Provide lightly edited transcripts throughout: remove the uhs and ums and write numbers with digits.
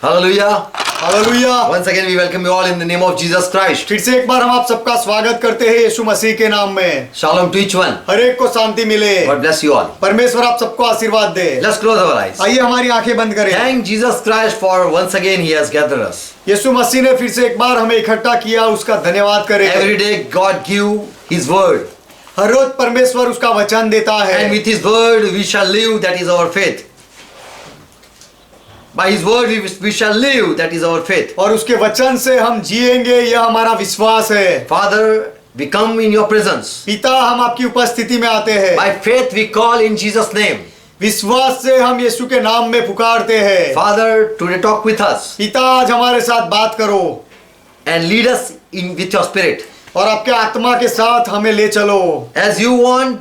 Hallelujah. Hallelujah. Once again we welcome you all in the name of Jesus Christ. फिर से एक बार हम आप सबका स्वागत करते हैं यीशु मसीह के नाम में। Shalom to each one. हर एक को शांति मिले। God bless you all. परमेश्वर आप सबको आशीर्वाद दे। Let's close our eyes. आइए हमारी आंखें बंद करें। Thank Jesus Christ for once again He has gathered us. यीशु मसीह ने फिर से एक बार हमें इकट्ठा किया, उसका धन्यवाद करें। Every day God give His word. हर रोज परमेश्वर उसका वचन देता है। And with His word we shall live, that is our faith. By His word we shall live, that is our faith. और उसके वचन से हम जिएंगे, यह हमारा विश्वास है। Father, we come in your presence. पिता, हम आपकी उपस्थिति में आते हैं। By faith we call in Jesus' name. विश्वास से हम यीशु के नाम में पुकारते हैं। Father, today talk with us पिता, आज हमारे साथ बात करो and lead us in with your spirit. और आपके आत्मा के साथ हमें ले चलो। As you want,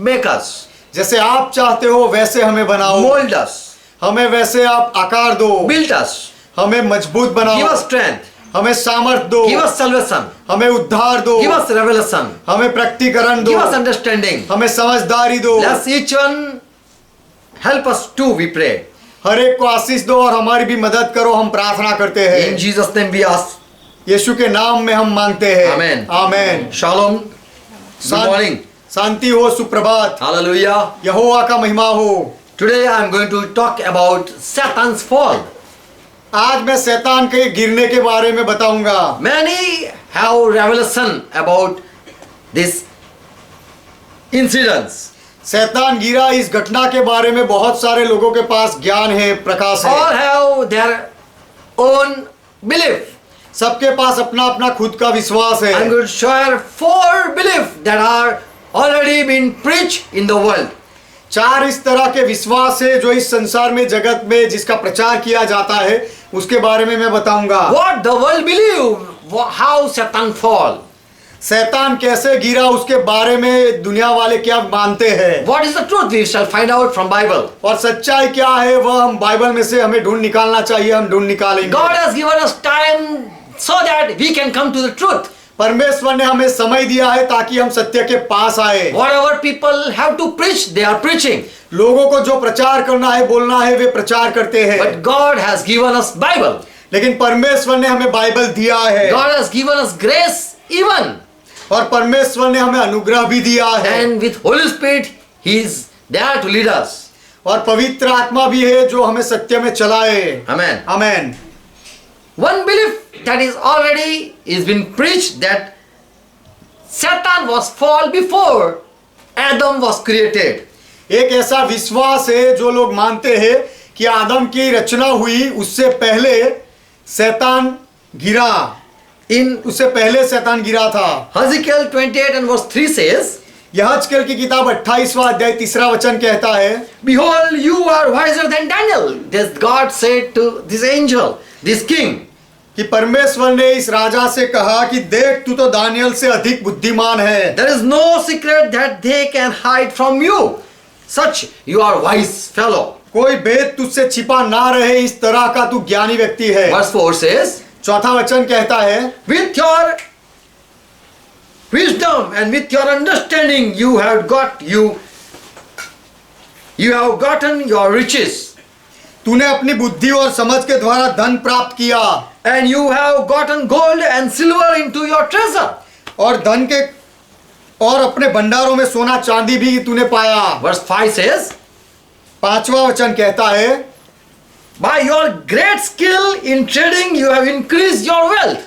make us. जैसे आप चाहते हो वैसे हमें बनाओ। Mold us. हमें वैसे आप आकार दो। Build us. हमें मजबूत बनाओ। Give us strength. हमें सामर्थ दो। Give us salvation. हमें उद्धार दो। Give us revelation. हमें प्रकटीकरण दो। Give us understanding. हमें समझदारी दो। Bless each one. Help us too, we pray. हर एक को आशीष दो और हमारी भी मदद करो, हम प्रार्थना करते हैं। In Jesus' name we ask. यीशु के नाम में हम मांगते हैं। Amen. आमेन। Shalom. Good morning. शांति हो, सुप्रभात। Hallelujah. यहोवा का महिमा हो। Today I am going to talk about Satan's fall. आज मैं शैतान के गिरने के बारे में बताऊंगा। Many have revelation about this incidents. शैतान गिरा, इस घटना के बारे में बहुत सारे लोगों के पास ज्ञान है, प्रकाश है। All have their own belief. सबके पास अपना अपना खुद का विश्वास है। I'm going to share 4 beliefs that are already been preached in the world. 4 इस तरह के विश्वास है जो इस संसार में, जगत में जिसका प्रचार किया जाता है, उसके बारे में मैं बताऊंगा। What the world believe, how Satan fall. शैतान कैसे गिरा उसके बारे में दुनिया वाले क्या मानते हैं। What is the truth, we shall find out from Bible. और सच्चाई क्या है वह हम बाइबल में से हमें ढूंढ निकालना चाहिए, हम ढूंढ निकालेंगे। God has given us time so that we can come to the truth. परमेश्वर ने हमें समय दिया है ताकि हम सत्य के पास आए। Whatever people have to preach, they are preaching. लोगों को जो प्रचार करना है, बोलना है, वे प्रचार करते हैं। But God has given us Bible. लेकिन परमेश्वर ने हमें बाइबल दिया है। God has given us grace even. और परमेश्वर ने हमें अनुग्रह भी दिया है। And with Holy Spirit, He is there to lead us. और पवित्र आत्मा भी है जो हमें सत्य में चलाए। Amen. Amen. One belief that is already is been preached that Satan was fall before Adam was created. एक ऐसा विश्वास है जो लोग मानते हैं कि आदम की रचना हुई उससे पहले शैतान गिरा। उससे पहले शैतान गिरा था। Ezekiel 28 and verse 3 says, यहजकेल की किताब 28वां अध्याय 3रा वचन कहता है, Behold, you are wiser than Daniel. This God said to this angel, this king. कि परमेश्वर ने इस राजा से कहा कि देख, तू तो दानियल से अधिक बुद्धिमान है। There is no secret that they can hide from you. Such you are wise fellow. कोई भेद तुझसे छिपा ना रहे, इस तरह का तू ज्ञानी व्यक्ति है। Verse 4 says, 4था वचन कहता है, with your wisdom and with your understanding you have gotten your riches. तूने अपनी बुद्धि और समझ के द्वारा धन प्राप्त किया। And you have gotten gold and silver into your treasure. और धन के और अपने भंडारों में सोना चांदी भी तूने पाया। Verse 5 says, 5वां वचन कहता है, by your great skill in trading you have increased your wealth.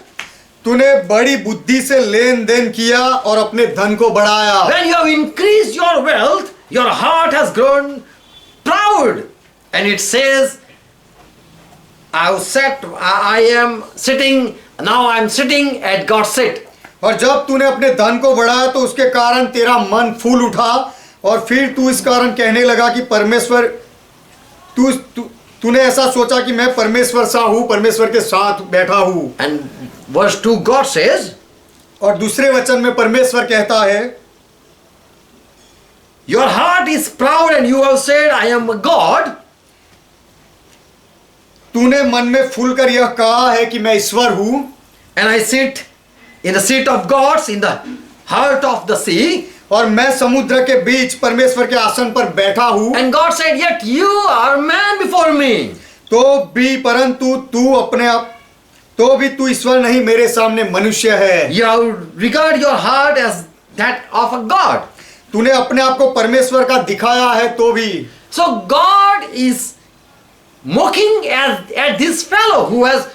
तूने बड़ी बुद्धि से लेन देन किया और अपने धन को बढ़ाया। When you have increased your wealth, your heart has grown proud. And it says, I am sitting, now I am sitting at God's seat. और जब तूने अपने धन को बढ़ाया तो उसके कारण तेरा मन फूल उठा और फिर तू इस कारण कहने लगा कि परमेश्वर, तूने ऐसा सोचा कि मैं परमेश्वर सा हूँ, परमेश्वर के साथ बैठा हूँ। And verse 2 God says, और दूसरे वचन में परमेश्वर कहता है, your heart is proud and you have said I am a God. तूने मन में फूल कर यह कहा है कि मैं ईश्वर हूँ। And I sit in the seat of gods in the heart of the sea. और मैं समुद्र के बीच परमेश्वर के आसन पर बैठा हूँ। And God said, yet you are man before me. तो भी परंतु तू अपने आप तो भी तू ईश्वर नहीं, मेरे सामने मनुष्य है। You regard your heart as that of a God. तूने अपने आप को परमेश्वर का दिखाया है तो भी। So God is mocking at this fellow who has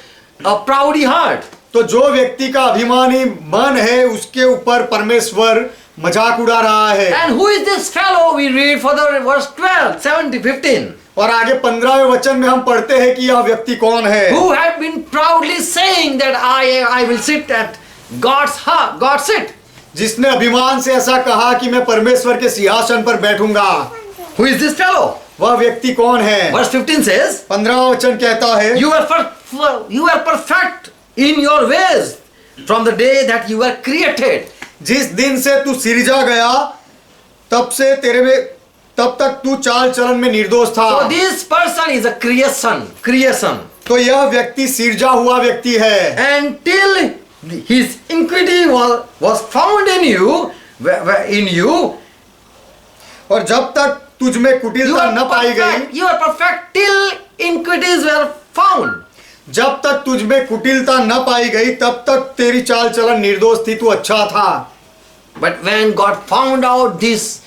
a proudy heart. तो जो व्यक्ति का अभिमानी मन है उसके ऊपर परमेश्वर मजाक उड़ा रहा है। And who is this fellow? We read further in verse 12, 15. और आगे 15वें वचन में हम पढ़ते हैं कि यह व्यक्ति कौन है। Who had been proudly saying that I will sit at God's seat. जिसने अभिमान से ऐसा कहा कि मैं परमेश्वर के सिंहासन पर बैठूंगा। Who is this fellow? वह व्यक्ति कौन है? Verse 15 says, 15वां वचन कहता है, You are perfect in your ways from the day that you were created. जिस दिन से तू सिरजा गया तब तक तू चाल चलन में निर्दोष था। So this person is a creation. तो यह व्यक्ति सिरजा हुआ व्यक्ति है। Until his iniquity was found in you, और जब तक तुझ में कुटिलता न पाई गई, you are perfect till iniquities were found. जब तक तुझ में कुटिलता न पाई गई तब तक तेरी चाल चलन निर्दोष थी, तू अच्छा था। But when God found out this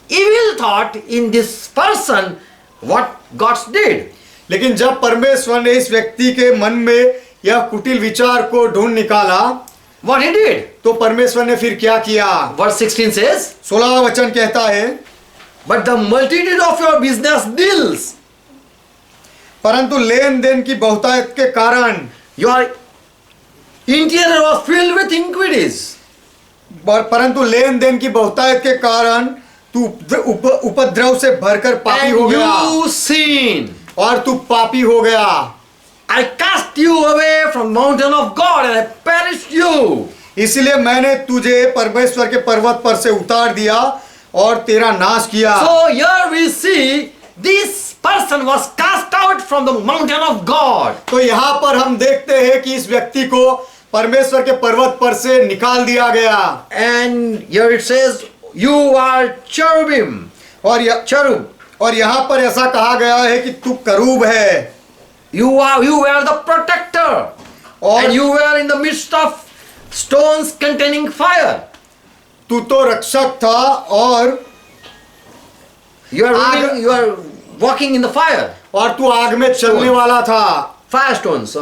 evil thought in this person, what God did? लेकिन जब परमेश्वर ने इस व्यक्ति के मन में यह कुटिल विचार को ढूंढ निकाला, What he did? तो परमेश्वर ने फिर क्या किया? Verse 16 says, 16वां वचन कहता है, But the multitude of your business deals, परंतु लेन देन की बहुतायत के कारण your interior was filled with iniquities. परंतु लेन देन की बहुतायत के कारण तू उपद्रव से भरकर पापी हो And गया you sin. और तू पापी हो गया। I cast you away from mountain of God and I perished you. इसलिए मैंने तुझे परमेश्वर के पर्वत पर से उतार दिया और तेरा नाश किया। So here we see this person was cast out from the mountain of God. तो यहाँ पर हम देखते हैं कि इस व्यक्ति को परमेश्वर के पर्वत पर से निकाल दिया गया। And here it says, you are cherubim. और यहाँ पर ऐसा कहा गया है कि तू करूब है। You were the protector. And you were in the midst of stones containing fire. तू तो रक्षक था और you are walking in the fire. और तू आग में चलने वाला था। Fire stones.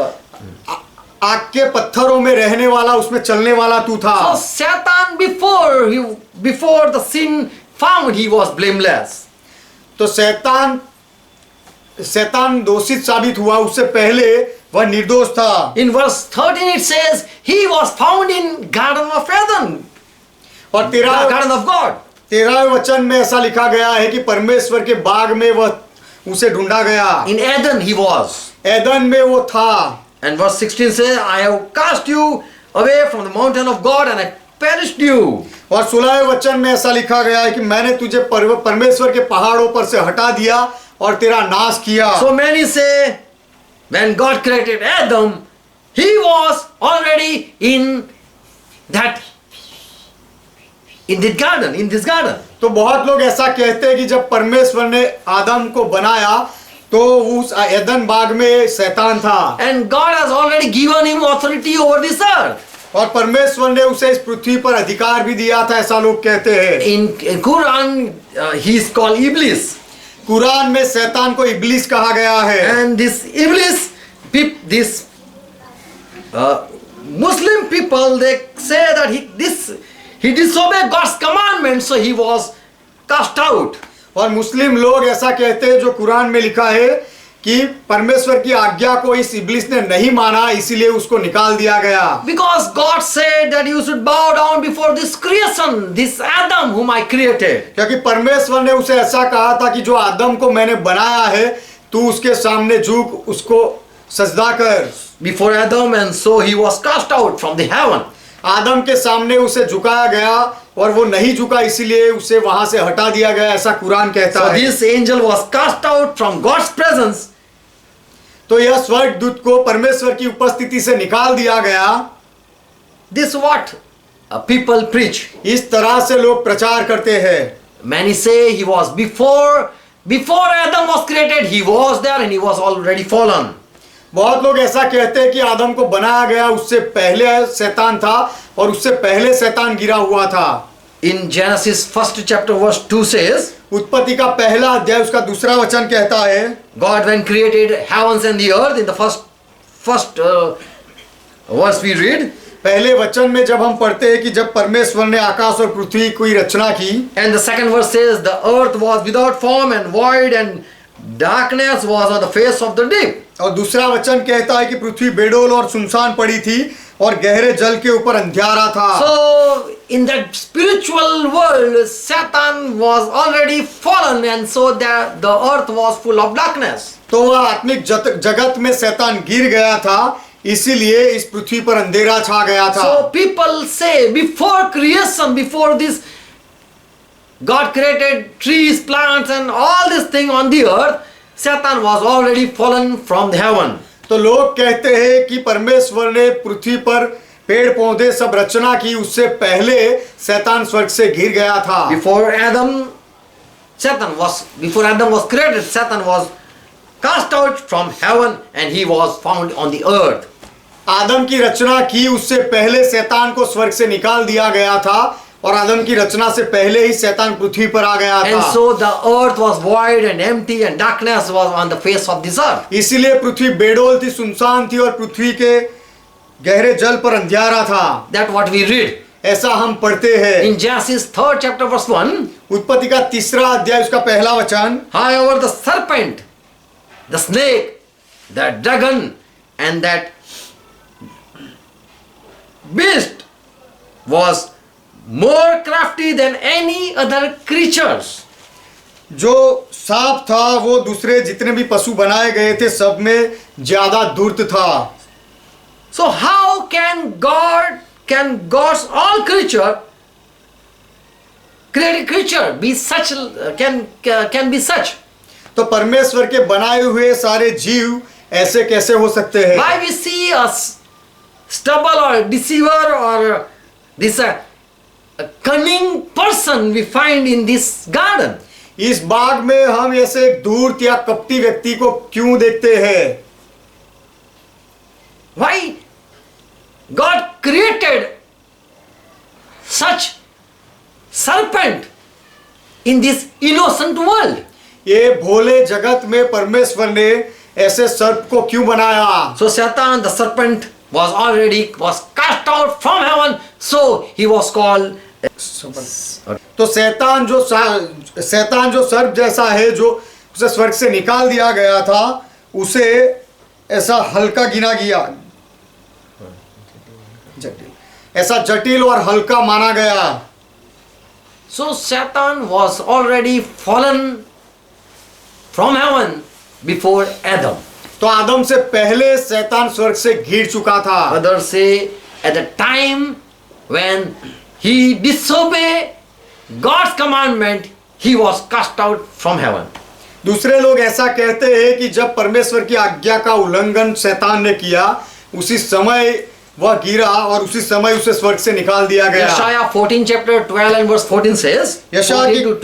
आग के पत्थरों में रहने वाला, उसमें चलने वाला तू था। So Satan before the sin found, he was blameless. तो शैतान दोषित साबित हुआ, उससे पहले वह निर्दोष था। In verse 13 it says he was found in Garden of Eden. और Garden of God. 13वें वचन में ऐसा लिखा गया है कि परमेश्वर के बाग में वह उसे ढूंढा गया। In Eden he was. Edan में वो था। And verse 16 says, I have cast you away from the mountain of God and I perished you. और 16वें वचन में ऐसा लिखा गया है कि मैंने तुझे परमेश्वर के पहाड़ों पर से हटा दिया और तेरा नाश किया। So many say, when God created Adam, he was already in this garden. तो बहुत लोग ऐसा कहते हैं कि जब परमेश्वर ने आदम को बनाया तो उस एदन बाग में शैतान था। And God has already given him authority over this earth. और परमेश्वर ने उसे इस पृथ्वी पर अधिकार भी दिया था, ऐसा लोग कहते हैं। In Quran, he is called Iblis. Quran में शैतान को इब्लिस कहा गया है। And this Iblis, this Muslim people, they say that he disobeyed God's commandment, so he was cast out. और मुस्लिम लोग ऐसा कहते हैं, जो कुरान में लिखा है कि परमेश्वर की आज्ञा को इस इब्लिस ने नहीं माना, इसीलिए उसको निकाल दिया गया। Because God said that you should bow down before this creation, this Adam whom I created. क्योंकि परमेश्वर ने उसे ऐसा कहा था कि जो आदम को मैंने बनाया है, तू उसके सामने झुक, उसको सजदा कर। Before Adam, and so he was cast out from the heaven. आदम के सामने उसे झुकाया गया और वो नहीं झुका, इसीलिए उसे वहां से हटा दिया गया, ऐसा कुरान कहता है। So this angel was cast out from God's presence. तो यह स्वर्गदूत को परमेश्वर की उपस्थिति से निकाल दिया गया। This what people preach. इस तरह से लोग प्रचार करते हैं। Many say he was before before Adam was created, he was there and he was already fallen. बहुत लोग ऐसा कहते हैं कि आदम को बनाया गया उससे पहले शैतान था और उससे पहले शैतान गिरा हुआ था। In Genesis 1st chapter verse 2 says, उत्पत्ति का पहला अध्याय उसका दूसरा वचन कहता है, God when created heavens and the earth, in the first verse we read, पहले वचन में जब हम पढ़ते हैं कि जब परमेश्वर ने आकाश और पृथ्वी की रचना की, and the second verse says the earth was without form and void and darkness was on the face of the deep. और दूसरा वचन कहता है कि पृथ्वी बेडोल और सुनसान पड़ी थी और गहरे जल के ऊपर अंधियारा था। So in that spiritual world, Satan was already fallen, and so that the earth was full of darkness. तो वह आत्मिक जगत में शैतान गिर गया था, इसीलिए इस पृथ्वी पर अंधेरा छा गया था। So people say before creation, before this, God created trees, plants, and all this thing on the earth. Satan was already fallen from the heaven. तो लोग कहते हैं कि परमेश्वर ने पृथ्वी पर पेड़ पौधे सब रचना की, उससे पहले शैतान स्वर्ग से गिर गया था। Before Adam was created, Satan was cast out from heaven and he was found on the earth. आदम की रचना की उससे पहले शैतान को स्वर्ग से निकाल दिया गया था और आदम की रचना से पहले ही शैतान पृथ्वी पर आ गया था। And so the earth was void and empty and darkness was on the face of this earth. इसीलिए पृथ्वी बेडोल थी, सुनसान थी और पृथ्वी के गहरे जल पर अंधियारा था। That's what we read. ऐसा हम पढ़ते हैं। In Genesis 3rd chapter verse 1, उत्पत्ति का तीसरा अध्याय उसका पहला वचन, however the serpent, the snake, the dragon and that beast was more crafty than any other creatures. जो सांप था वो दूसरे जितने भी पशु बनाए गए थे सब में ज्यादा धूर्त था। So how can God's all creature, created creature be such, can be such? तो परमेश्वर के बनाए हुए सारे जीव ऐसे कैसे हो सकते हैं? Why we see a stubble or a deceiver or this a cunning person we find in this garden? इस बाग में हम ऐसे धूर्त या कपटी व्यक्ति को क्यों देखते हैं? Why God created such serpent in this innocent world? ये भोले जगत में परमेश्वर ने ऐसे सर्प को क्यों बनाया? So Satan, the serpent, was cast out from heaven, so he was called. तो शैतान जो सर्प जैसा है, जो उसे स्वर्ग से निकाल दिया गया था, उसे ऐसा हल्का गिना गया, ऐसा जटिल और हल्का माना गया। So Satan was already fallen from heaven before Adam. तो आदम से पहले शैतान स्वर्ग से गिर चुका था। Others say at the time when he disobeyed God's commandment, he was cast out from heaven. दूसरे लोग ऐसा कहते हैं कि जब परमेश्वर की आज्ञा का उल्लंघन शैतान ने किया, उसी समय वह गिरा और उसी समय उसे स्वर्ग से निकाल दिया गया। Yeshaya 14 chapter 12 and verse 14 says, 14 to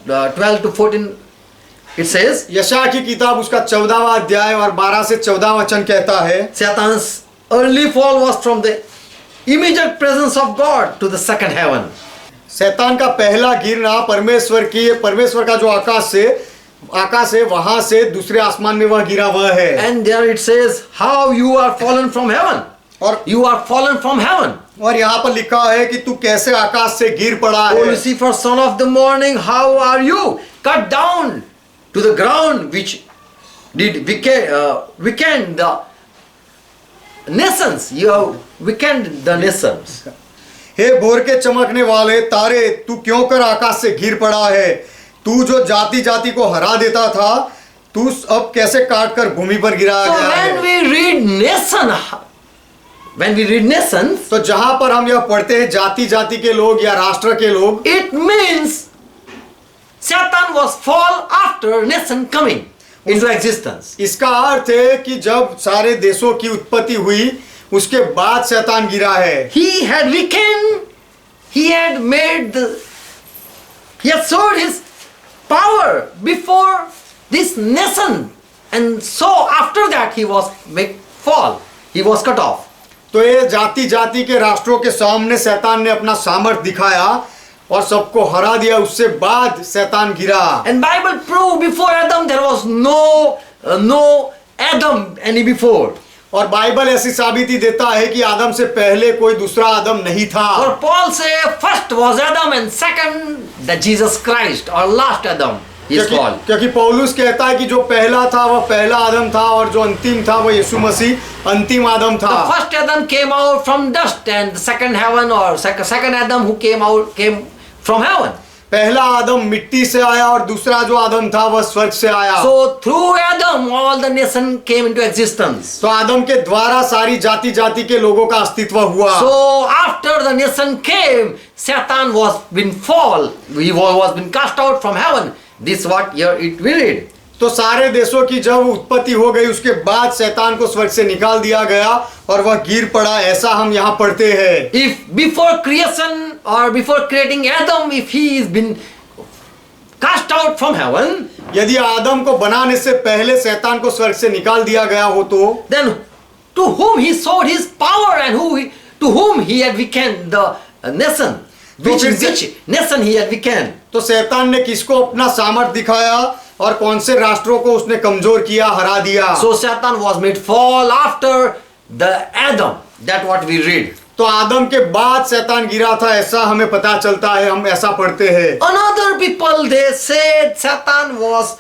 12 to 14 it says, यशाया की किताब उसका 14वां अध्याय और 12 से 14 वचन कहता है, Satan's early fall was from the immediate presence of God to the second heaven. शैतान का पहला गिरना परमेश्वर का जो आकाश है वहां से दूसरे आसमान में वह गिरा वह है। And there it says, how you are fallen from heaven. और You are fallen from heaven. और यहाँ पर लिखा है कि तू कैसे आकाश से गिर पड़ा O है। Lucifer, son of the morning, how are you? Cut down to the ground, which did weaken the nations. You have weakened the nations. हे भोर के चमकने वाले तारे, तू क्यों कर आकाश से गिर पड़ा है? तू जो जाति जाति को हरा देता था, तू अब कैसे काट कर भूमि पर गिराया So गया when है। we read nations, तो जहां पर हम यह पढ़ते हैं जाति जाति के लोग या राष्ट्र के लोग, it means Satan was fall after nation coming into existence. इसका अर्थ है कि जब सारे देशों की उत्पत्ति हुई उसके बाद शैतान गिरा है। He had weakened, he had showed his power before this nation, and so after that he was fall. He was cut off. तो ये जाति जाति के राष्ट्रों के सामने शैतान ने अपना सामर्थ दिखाया और सबको हरा दिया। उससे बाद शैतान गिरा। And Bible prove before Adam there was no Adam any before. और बाइबल ऐसी साबिती देता है कि आदम से पहले कोई दूसरा आदम नहीं था। For Paul say first was Adam and second the Jesus Christ or last Adam is called. क्योंकि पौलुस कहता है कि जो पहला था वह पहला आदम था और जो अंतिम था वह यीशु मसीह अंतिम आदम था। The first Adam came out from dust and the second heaven or second Adam who came from heaven. पहला आदम मिट्टी से आया और दूसरा जो आदम था वह स्वर्ग से आया। So through Adam all the nation came into existence. तो आदम के द्वारा सारी जाति जाति के लोगों का अस्तित्व हुआ। So after the nation came, Satan was been fall. He was been cast out from heaven. This what here it we read. तो सारे देशों की जब उत्पत्ति हो गई उसके बाद शैतान को स्वर्ग से निकाल दिया गया और वह गिर पड़ा, ऐसा हम यहाँ पढ़ते हैं। If before creation or before creating Adam, if he is been cast out from heaven, यदि आदम को बनाने से पहले शैतान को स्वर्ग से निकाल दिया गया हो तो then to whom he showed his power and to whom he had weakened the nation, which nation he had weakened. तो शैतान ने किसको अपना सामर्थ दिखाया और कौन से राष्ट्रों को उसने कमजोर किया, हरा दिया। So Satan was made fall after the Adam. That what we read. तो आदम के बाद शैतान गिरा था, ऐसा हमें पता चलता है, हम ऐसा पढ़ते हैं। Another people they said Satan was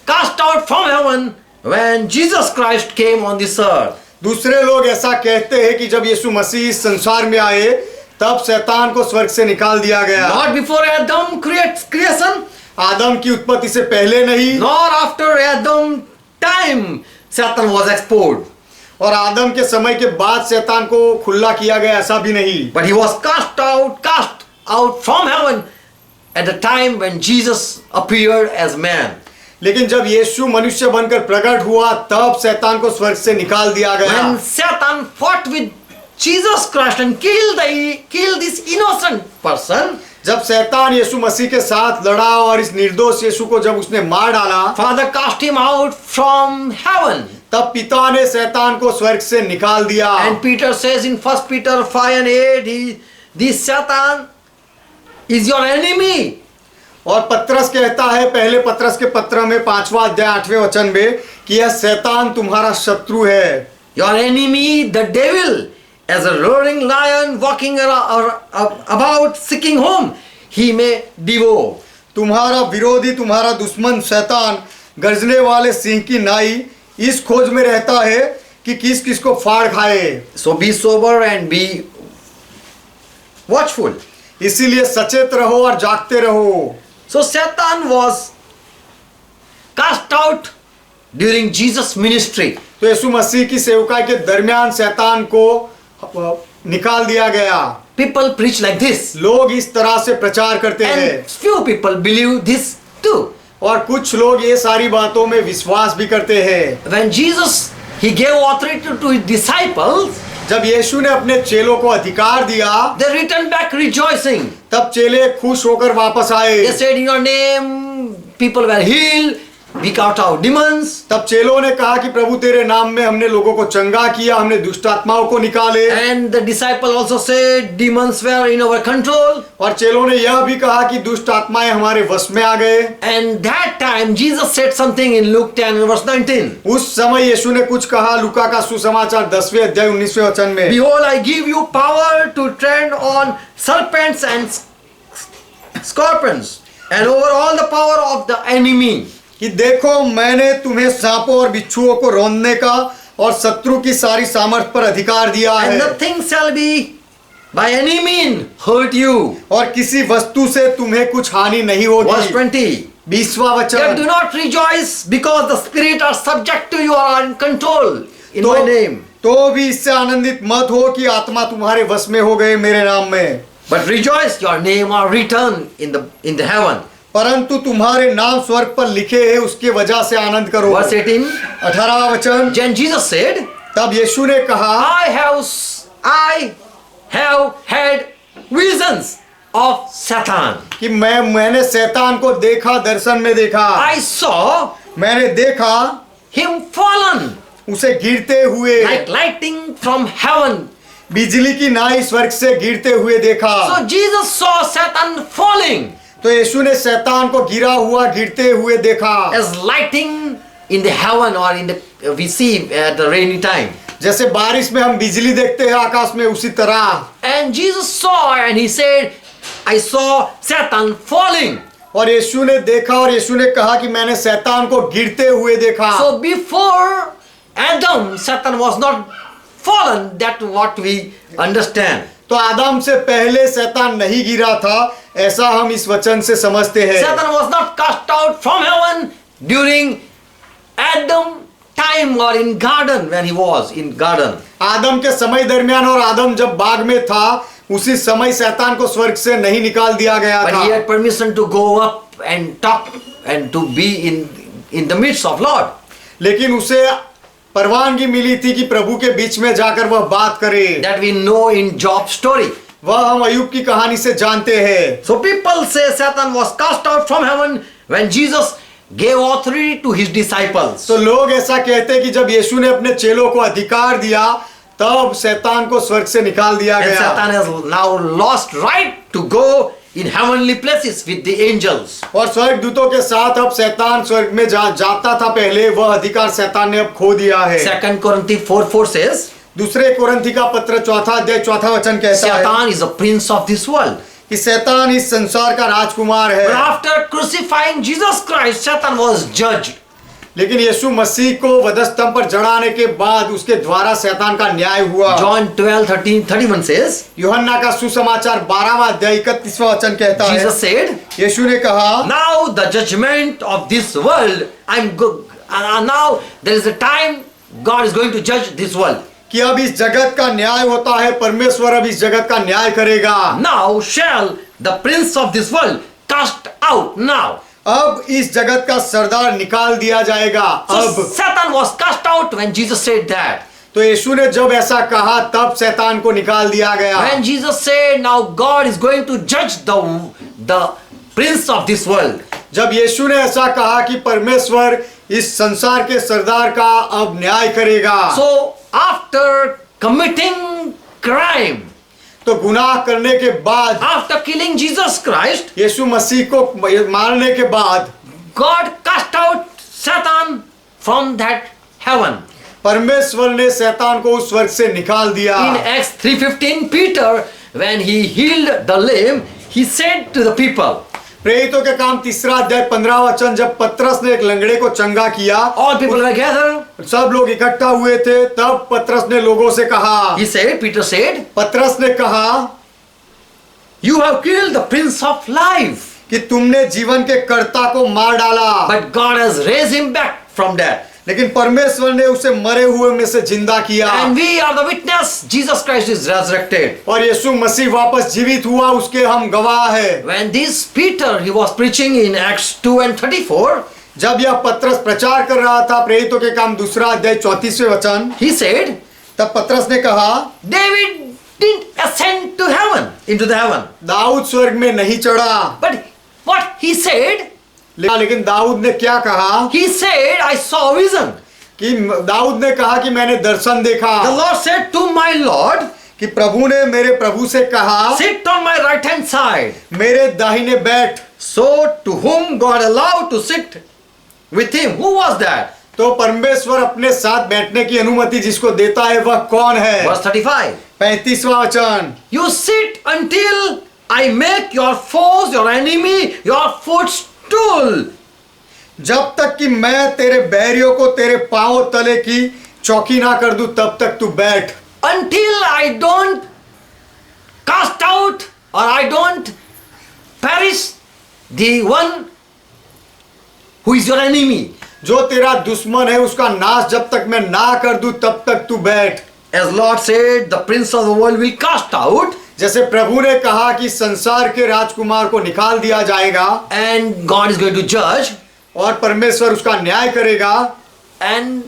cast out from heaven when Jesus Christ came on this earth. दूसरे लोग ऐसा कहते हैं कि जब यीशु मसीह इस संसार में आए तब शैतान को स्वर्ग से निकाल दिया गया। Not before Adam creation, आदम की उत्पत्ति से पहले नहीं, nor after Adam time Satan was exposed. और आदम के समय के बाद शैतान को खुला किया गया, ऐसा भी नहीं। But he was cast out from heaven at the time when Jesus appeared as man. लेकिन जब यीशु मनुष्य बनकर प्रकट हुआ तब शैतान को स्वर्ग से निकाल दिया गया। When Satan fought with Jesus Christ and killed this innocent person, जब शैतान यीशु मसीह के साथ लड़ा और इस निर्दोष यीशु को जब उसने मार डाला, Father cast him out from heaven. तब पिता ने शैतान को स्वर्ग से निकाल दिया। And Peter says in 1 Peter 5:8, this Satan is your enemy. और पत्रस कहता है पहले पत्रस के पत्र में 5वां अध्याय 8वें वचन में कि यह शैतान तुम्हारा शत्रु है। Your enemy, the devil, as a roaring lion walking about seeking whom he may devour. तुम्हारा विरोधी, तुम्हारा दुश्मन शैतान गर्जने वाले सिंह की नाई इस खोज में रहता है कि किस किस को फाड़ खाए। So be sober and be watchful. इसीलिए सचेत रहो और जागते रहो। So Satan was cast out during Jesus' ministry. तो यीशु मसीह की सेवकाई के दरमियान शैतान को निकाल दिया गया। People preach like this. लोग इस तरह से प्रचार करते हैं And few people believe this too. और कुछ लोग ये सारी बातों में विश्वास भी करते हैं। When Jesus he gave authority to his disciples, जब यीशु ने अपने चेलों को अधिकार दिया they returned back rejoicing. तब चेले खुश होकर वापस आए। They said, in your name people were healed, we cast out demons. तब चेलों ने कहा कि प्रभु तेरे नाम में हमने लोगों को चंगा किया, हमने दुष्ट आत्माओं को निकाले। And the disciple also said demons were in our control. और चेलों ने यह भी कहा कि दुष्ट आत्माएं हमारे वश में आ गए। And that time Jesus said something in Luke 10 verse 19. उस समय यीशु ने कुछ कहा लूका का सुसमाचार 10वें अध्याय 19वें वचन में, Behold, I give you power to tread on serpents and scorpions and over all the power of the enemy. कि देखो मैंने तुम्हें सांपों और बिच्छुओं को रौंदने का और शत्रु की सारी सामर्थ पर अधिकार दिया And है nothing shall be by any means hurt you. और किसी वस्तु से तुम्हें कुछ हानि नहीं Verse होगी। 20. 20वां Yet वचन, do not rejoice because the spirit are subject to you or are in control in my name. तो भी इससे आनंदित मत हो कि आत्मा तुम्हारे वश में हो गए मेरे नाम में, But rejoice, your name are written in the heaven. परंतु तुम्हारे नाम स्वर्ग पर लिखे हैं उसके वजह से आनंद करो। Verse 18. 18वां वचन, Then Jesus said, तब यीशु ने कहा I have had visions of Satan. कि मैंने शैतान को देखा, दर्शन में देखा, I saw मैंने देखा him fallen उसे गिरते हुए, like lightning from heaven. बिजली की नाई स्वर्ग से गिरते हुए देखा। So Jesus saw Satan falling तो यीशु ने शैतान को गिरा हुआ, गिरते हुए देखा, as lightning in the heaven, or in the we see at the rainy time. जैसे बारिश में हम बिजली देखते हैं आकाश में, उसी तरह। And Jesus saw and he said, I saw Satan falling. और यीशु ने देखा और यीशु ने कहा कि मैंने शैतान को गिरते हुए देखा। So before Adam, Satan was not fallen. That what we understand. तो आदम से पहले शैतान नहीं गिरा था, ऐसा हम इस वचन से समझते हैं। Satan was not cast out from heaven during Adam time or in garden when he was in garden. आदम के समय दरमियान और आदम जब बाग में था, उसी समय शैतान को स्वर्ग से नहीं निकाल दिया गया But था। he had permission to go up and talk and to be in the midst of Lord. लेकिन उसे परवानगी मिली थी कि प्रभु के बीच में जाकर वह बात करे। That we know in Job story. वह हम अय्यूब की कहानी से जानते हैं। So people say Satan was cast out from heaven when Jesus gave authority to his disciples. तो लोग ऐसा कहते हैं कि जब यीशु ने अपने चेलों को अधिकार दिया, तब शैतान को स्वर्ग से निकाल दिया And गया। Satan has now lost right to go in heavenly places with the angels. और स्वर्ग दूतों के साथ अब शैतान स्वर्ग में जाता था पहले, वह अधिकार शैतान ने अब खो दिया है। 2 Corinthians 4:4 says, दूसरे कोरिन्थी का पत्र 4 अध्याय 4 वचन कहता है Satan is a prince of this world. कि शैतान इस संसार का राजकुमार है। But after crucifying Jesus Christ, Satan was judged. लेकिन यीशु मसीह को वधस्तंभ पर जड़ाने के बाद उसके द्वारा शैतान का न्याय हुआ। John 12:31 says, यूहन्ना का सुसमाचार 12वां अध्याय 31वां वचन कहता है, Jesus said, यीशु ने कहा, now the judgment of this world, now there is a time God is going to judge this world. कि अब इस जगत का न्याय होता है, परमेश्वर अब इस जगत का न्याय करेगा। Now shall the prince of this world cast out now. अब इस जगत का सरदार निकाल दिया जाएगा। So अब Satan was cast out when Jesus said that. तो यीशु ने जब ऐसा कहा, तब शैतान को निकाल दिया गया। When Jesus said, now God is going to judge the prince of this world. जब यीशु ने ऐसा कहा कि परमेश्वर इस संसार के सरदार का अब न्याय करेगा, So after committing crime, तो गुनाह करने के बाद, after killing Jesus Christ, यीशु मसीह को मारने के बाद, God cast out Satan from that heaven. परमेश्वर ने शैतान को उस स्वर्ग से निकाल दिया। In Acts 3:15, Peter, when he healed the lame, he said to the people, प्रेरितों के काम 3 अध्याय 15 वचन, जब पतरस ने एक लंगड़े को चंगा किया, all people were gathered. सब लोग इकट्ठा हुए थे, तब पतरस ने लोगों से कहा, Peter said, पतरस ने कहा, you have killed the prince of life, कि तुमने जीवन के कर्ता को मार डाला, but God has raised him back from death. लेकिन परमेश्वर ने उसे मरे हुए में से जिंदा किया। And we are the witness. Jesus Christ is resurrected. और यीशु मसीह वापस जीवित हुआ, उसके हम गवाह हैं। When this Peter, he was preaching in Acts 2:34, जब यह पतरस प्रचार कर रहा था, प्रेरितों के काम 2 अध्याय 34वें वचन, he said, तब पतरस ने कहा, David didn't ascend to heaven, into the heaven. Dawood स्वर्ग में नहीं चढ़ा। But what he said, लेकिन दाऊद ने क्या कहा? he said, I saw a vision. कि दाऊद ने कहा कि मैंने दर्शन देखा। The Lord said to my Lord, कि प्रभु ने मेरे प्रभु से कहा, sit on my right hand side. मेरे दाहिने बैठ। So to whom God allowed to sit with him, who was that? तो परमेश्वर अपने साथ बैठने की अनुमति जिसको देता है, वह कौन है? Verse 35. 35वां वचन, You sit until I make your foes, your enemy, your footstool. जब तक कि मैं तेरे बैरियों को तेरे पांव तले की चौकी ना कर दूं, तब तक तू बैठ। Until I don't cast out or I don't perish the one who is your enemy. जो तेरा दुश्मन है, उसका नाश जब तक मैं ना कर दूं, तब तक तू बैठ। As Lord said, the prince of the world will cast out. जैसे प्रभु ने कहा कि संसार के राजकुमार को निकाल दिया जाएगा, And God is going to judge. और परमेश्वर उसका न्याय करेगा। And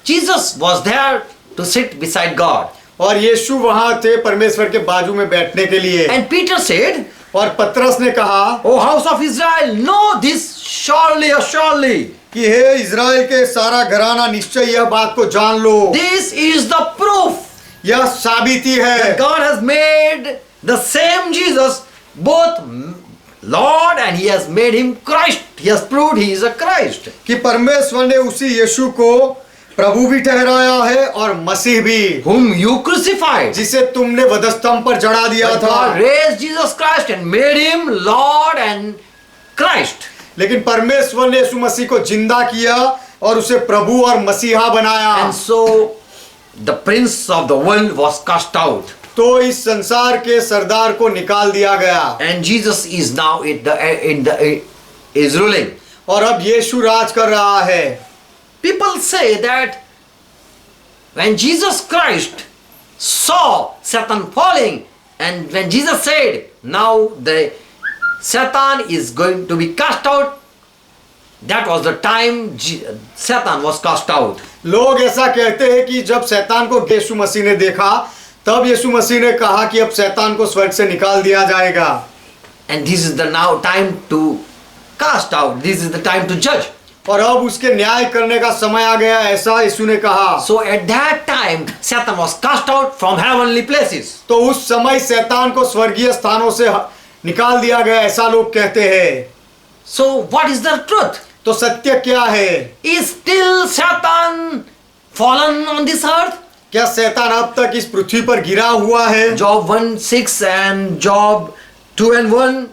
Jesus was there to sit beside God. और यीशु वहां थे परमेश्वर के बाजू में बैठने के लिए। And Peter said, और पतरस ने कहा O house of Israel, know this surely, surely. कि हे इज़राइल के सारा घराना, निश्चय यह बात को जान लो, This is the proof यह साबिती है that God has made the same Jesus both Lord and He has made Him Christ. He has proved He is a Christ. कि परमेश्वर ने उसी यीशु को प्रभु भी ठहराया है और मसीह भी, Whom you crucified. जिसे तुमने वधस्तंभ पर जड़ा दिया But था। God raised Jesus Christ and made Him Lord and Christ. लेकिन परमेश्वर ने यीशु मसीह को जिंदा किया और उसे प्रभु और मसीहा बनाया। And so the prince of the world was cast out. तो इस संसार के सरदार को निकाल दिया गया And Jesus is now is ruling. और अब यीशु राज कर रहा है। People say that when Jesus Christ saw Satan falling, and when Jesus said, now the Satan is going to be cast out, that was the time Satan was cast out. लोग ऐसा कहते हैं कि जब शैतान को यीशु मसीह ने देखा, तब यीशु मसीह ने कहा कि अब शैतान को स्वर्ग से निकाल दिया जाएगा। And this is the now time to cast out. This is the time to judge. और अब उसके न्याय करने का समय आ गया, ऐसा यीशु ने कहा। So at that time, Satan was cast out from heavenly places. तो उस समय शैतान को स्वर्गीय स्थानों से निकाल दिया गया, ऐसा लोग कहते हैं। So what is the truth? तो सत्य क्या है? Is still Satan fallen on this earth? क्या शैतान अब तक इस पृथ्वी पर गिरा हुआ है? Job 1:6 and Job 2:1.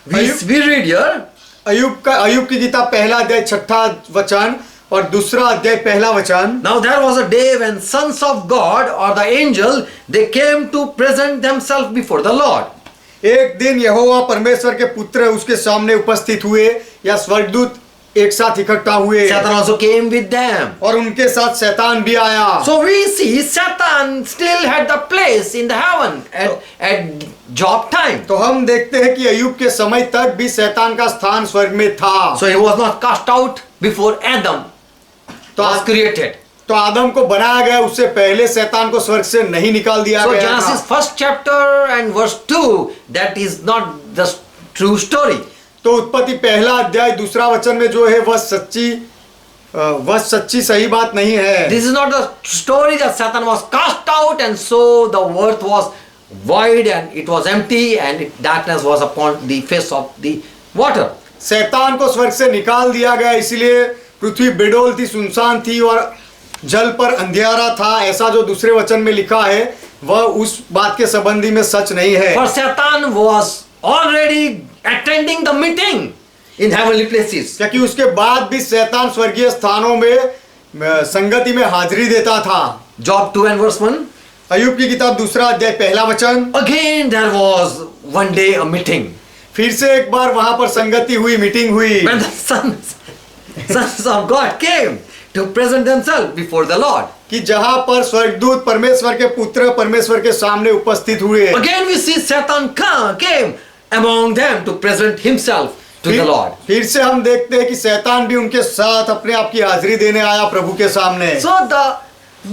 We read here. अय्यूब की किताब पहला अध्याय 6 वचन और दूसरा अध्याय पहला वचन। Now there was a day when sons of God or the angel they came to present themselves before the Lord. एक दिन यहोवा परमेश्वर के पुत्र उसके सामने उपस्थित हुए या स्वर्गदूत एक साथ इकट्ठा हुए। Satan also came with them. और उनके साथ शैतान भी आया। So we see Satan still had the place in the heaven at Job time. तो हम देखते हैं कि अय्यूब के समय तक भी शैतान का स्थान स्वर्ग में था। So he was not cast out before Adam was created. तो आदम को बनाया गया, उससे पहले शैतान को स्वर्ग से नहीं निकाल दिया So गया Genesis था। 1st chapter and verse 2, that is not the true story. तो उत्पत्ति पहला अध्याय दूसरा वचन में जो है वह सच्ची सही बात नहीं है। This is not the story that Satan was cast out and so the earth was void and it was empty and darkness was upon the face of the water. शैतान को स्वर्ग से निकाल दिया गया, इसलिए पृथ्वी बेडोल थी, सुनसान थी और जल पर अंधियारा था, ऐसा जो दूसरे वचन में लिखा है वह उस बात के संबंधी में सच नहीं है। For Satan was already attending the meeting in heavenly places. क्योंकि उसके बाद भी शैतान स्वर्गीय स्थानों में संगति में हाजिरी देता था। Job 2 and verse 1. अय्यूब की किताब दूसरा अध्याय पहला वचन। Again there was one day a meeting. फिर से एक बार वहां पर संगति हुई, मीटिंग हुई। When the sons of God came to present themselves before the Lord. कि जहां पर स्वर्गदूत परमेश्वर के पुत्र परमेश्वर के सामने उपस्थित हुए। Again we see Satan came among them to present himself to the Lord. फिर से हम देखते हैं कि शैतान भी उनके साथ अपने आप की हाजिरी देने आया प्रभु के सामने। So the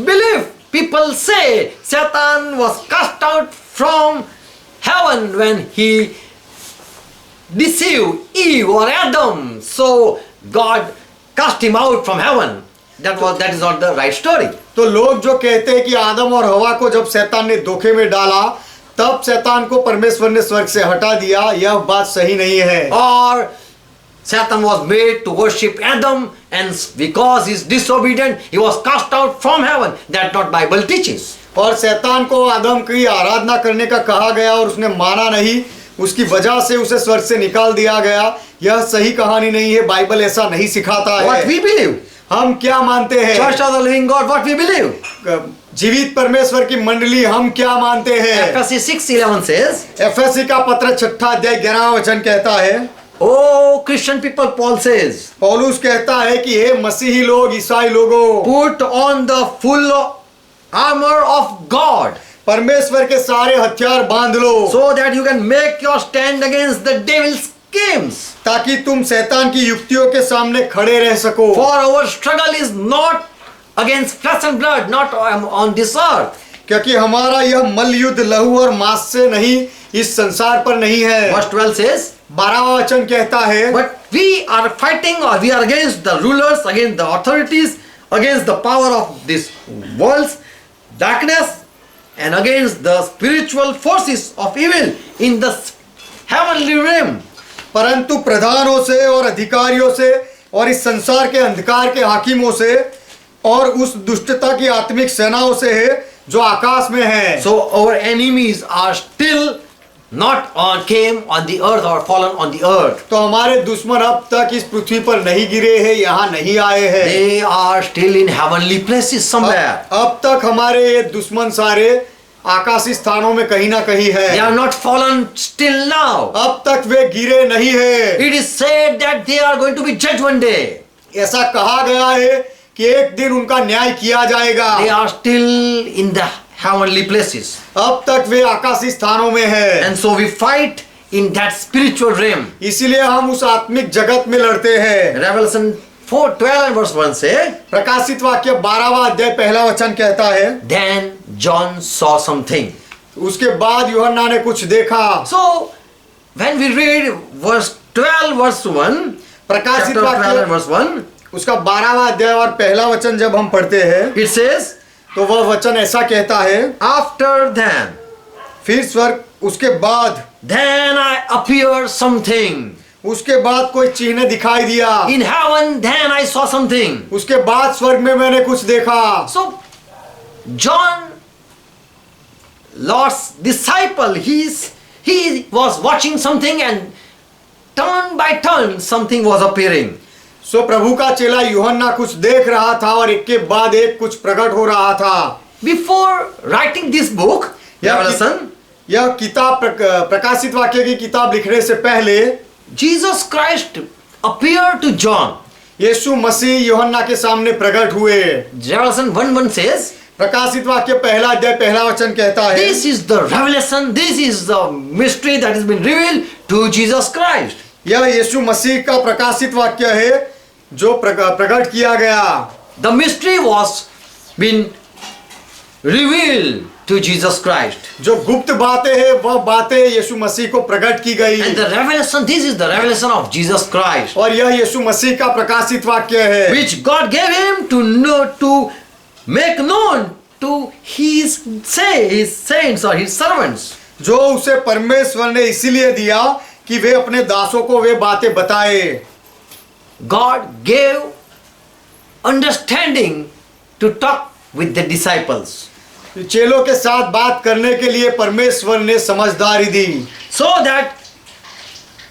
belief people say Satan was cast out from heaven when he deceived Eve or Adam. So God cast him out from heaven. That is not the right story. तो लोग जो कहते हैं कि आदम और हवा को जब शैतान ने धोखे में डाला तब शैतान को परमेश्वर ने स्वर्ग से हटा दिया, यह बात सही नहीं है। Or Satan was made to worship Adam and because he is disobedient he was cast out from heaven. That not Bible teaches. और शैतान को आदम की आराधना करने का कहा गया और उसने माना नहीं, उसकी वजह से उसे स्वर्ग से निकाल दिया गया, यह सही कहानी नहीं है। बाइबल ऐसा नहीं सिखाता है। What we believe? हम क्या मानते हैं? Church of the Living God, what we believe? जीवित परमेश्वर की मंडली हम क्या मानते हैं? Ephesians 6:11 says, एफएससी का पत्र 6 अध्याय 11वां वचन कहता है, Oh Christian people, Paul says, पौलुस कहता है कि हे मसीही लोग, ईसाई लोगों, put on the full armor of God परमेश्वर के सारे हथियार बांध लो, so that you can make your stand against the devil's schemes. ताकि तुम शैतान की युक्तियों के सामने खड़े रह सको। For our struggle is not against flesh and blood, not on this earth. क्योंकि हमारा यह मल्ल युद्ध लहू और मांस से नहीं, इस संसार पर नहीं है। Verse 12 says, 12वां वचन कहता है, but we are fighting, or we are against the rulers, against the authorities, against the power of this world's darkness, and against the spiritual forces of evil in the heavenly realm. परंतु प्रधानों से और अधिकारियों से और इस संसार के अंधकार के हाकिमों से और उस दुष्टता की आत्मिक सेनाओं से है जो आकाश में है। So our enemies are still not came on the earth or fallen on the earth. तो हमारे दुश्मन अब तक इस पृथ्वी पर नहीं गिरे हैं, यहाँ नहीं आए हैं। They are still in heavenly places somewhere. अब तक हमारे ये दुश्मन सारे आकाशी स्थानों में कहीं ना कहीं है। They are not fallen still now. अब तक वे गिरे नहीं है। It is said that they are going to be judged one day. ऐसा कहा गया है कि एक दिन उनका न्याय किया जाएगा। They are still in the heavenly places. अब तक वे आकाशी स्थानों में है। And so we fight in that spiritual realm. इसीलिए हम उस आत्मिक जगत में लड़ते हैं। Revelation 4:12 and verse 1 say, प्रकाशित वाक्य 12वां अध्याय पहला वचन कहता है, then John saw something. उसके बाद यूहन्ना ने कुछ देखा। So when we read verse 12 verse 1, प्रकाशित chapter 12 and वाक्य verse 1, उसका 12वां अध्याय और पहला वचन जब हम पढ़ते हैं it says, तो वह वचन ऐसा कहता है, after then, फिर स्वर्ग उसके बाद, then I appeared something. उसके बाद कोई चिन्ह दिखाई दिया। In heaven, then I saw something. उसके बाद स्वर्ग में मैंने कुछ देखा। So John, Lord's disciple, he was watching something, and turn by turn something was appearing. सो प्रभु का चेला यूहन्ना कुछ देख रहा था और एक के बाद एक कुछ प्रकट हो रहा था। Before writing this book, Revelation, यह किताब प्रकाशित वाक्य की किताब लिखने से पहले Jesus Christ appeared to John. यीशु मसीह यूहन्ना के सामने प्रकट हुए। Revelation 1:1 says, प्रकाशित वाक्य पहला अध्याय पहला वचन कहता है, this is the revelation, this is the mystery that has been revealed to Jesus Christ. यह यीशु मसीह का प्रकाशित वाक्य है जो प्रकट किया गया। The mystery was been revealed to Jesus Christ. जो गुप्त बातें हैं वह बातें यीशु मसीह को प्रकट की गई। And the revelation, this is the revelation of Jesus Christ, और यह यीशु मसीह का प्रकाशित वाक्य है which God gave him to know, to make known to his saints or his servants. जो उसे परमेश्वर ने इसीलिए दिया कि वे अपने दासों को वे बातें बताए। God gave understanding to talk with the disciples, चेलों के साथ बात करने के लिए परमेश्वर ने समझदारी दी, so that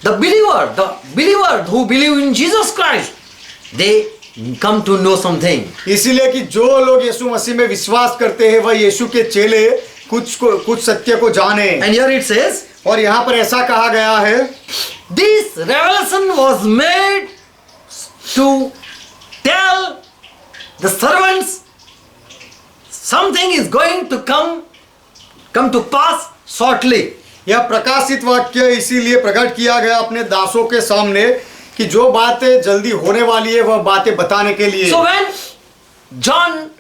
the believer who believe in Jesus Christ, they come to know something. इसीलिए कि जो लोग यीशु मसीह में विश्वास करते हैं वह यीशु के चेले कुछ सत्य को जाने। And here it says, और यहाँ पर ऐसा कहा गया है, this revelation was made to tell the servants something is going to come to pass shortly. यह प्रकाशित वाक्य इसीलिए प्रकट किया गया अपने दासों के सामने कि जो बातें जल्दी होने वाली है वह बातें बताने के लिए। So when John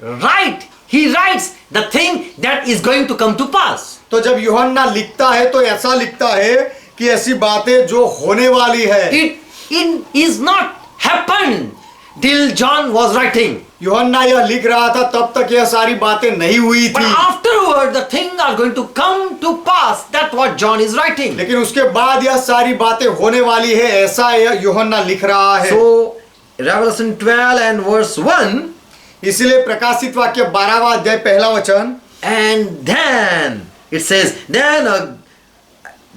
he writes the thing that is going to come to pass. तो जब यूहन्ना लिखता है तो ऐसा लिखता है कि ऐसी बातें जो होने वाली है। It is not happened till John was writing. यूहन्ना यह लिख रहा था तब तक यह सारी बातें नहीं हुई But थी, afterward the things are going to come to pass. That's what John is writing. लेकिन उसके बाद यह सारी बातें होने वाली है ऐसा यह यूहन्ना लिख रहा है। So Revelation 12 and verse 1, इसलिए प्रकाशित वाक्य 12वां अध्याय पहला वचन, and then it says, then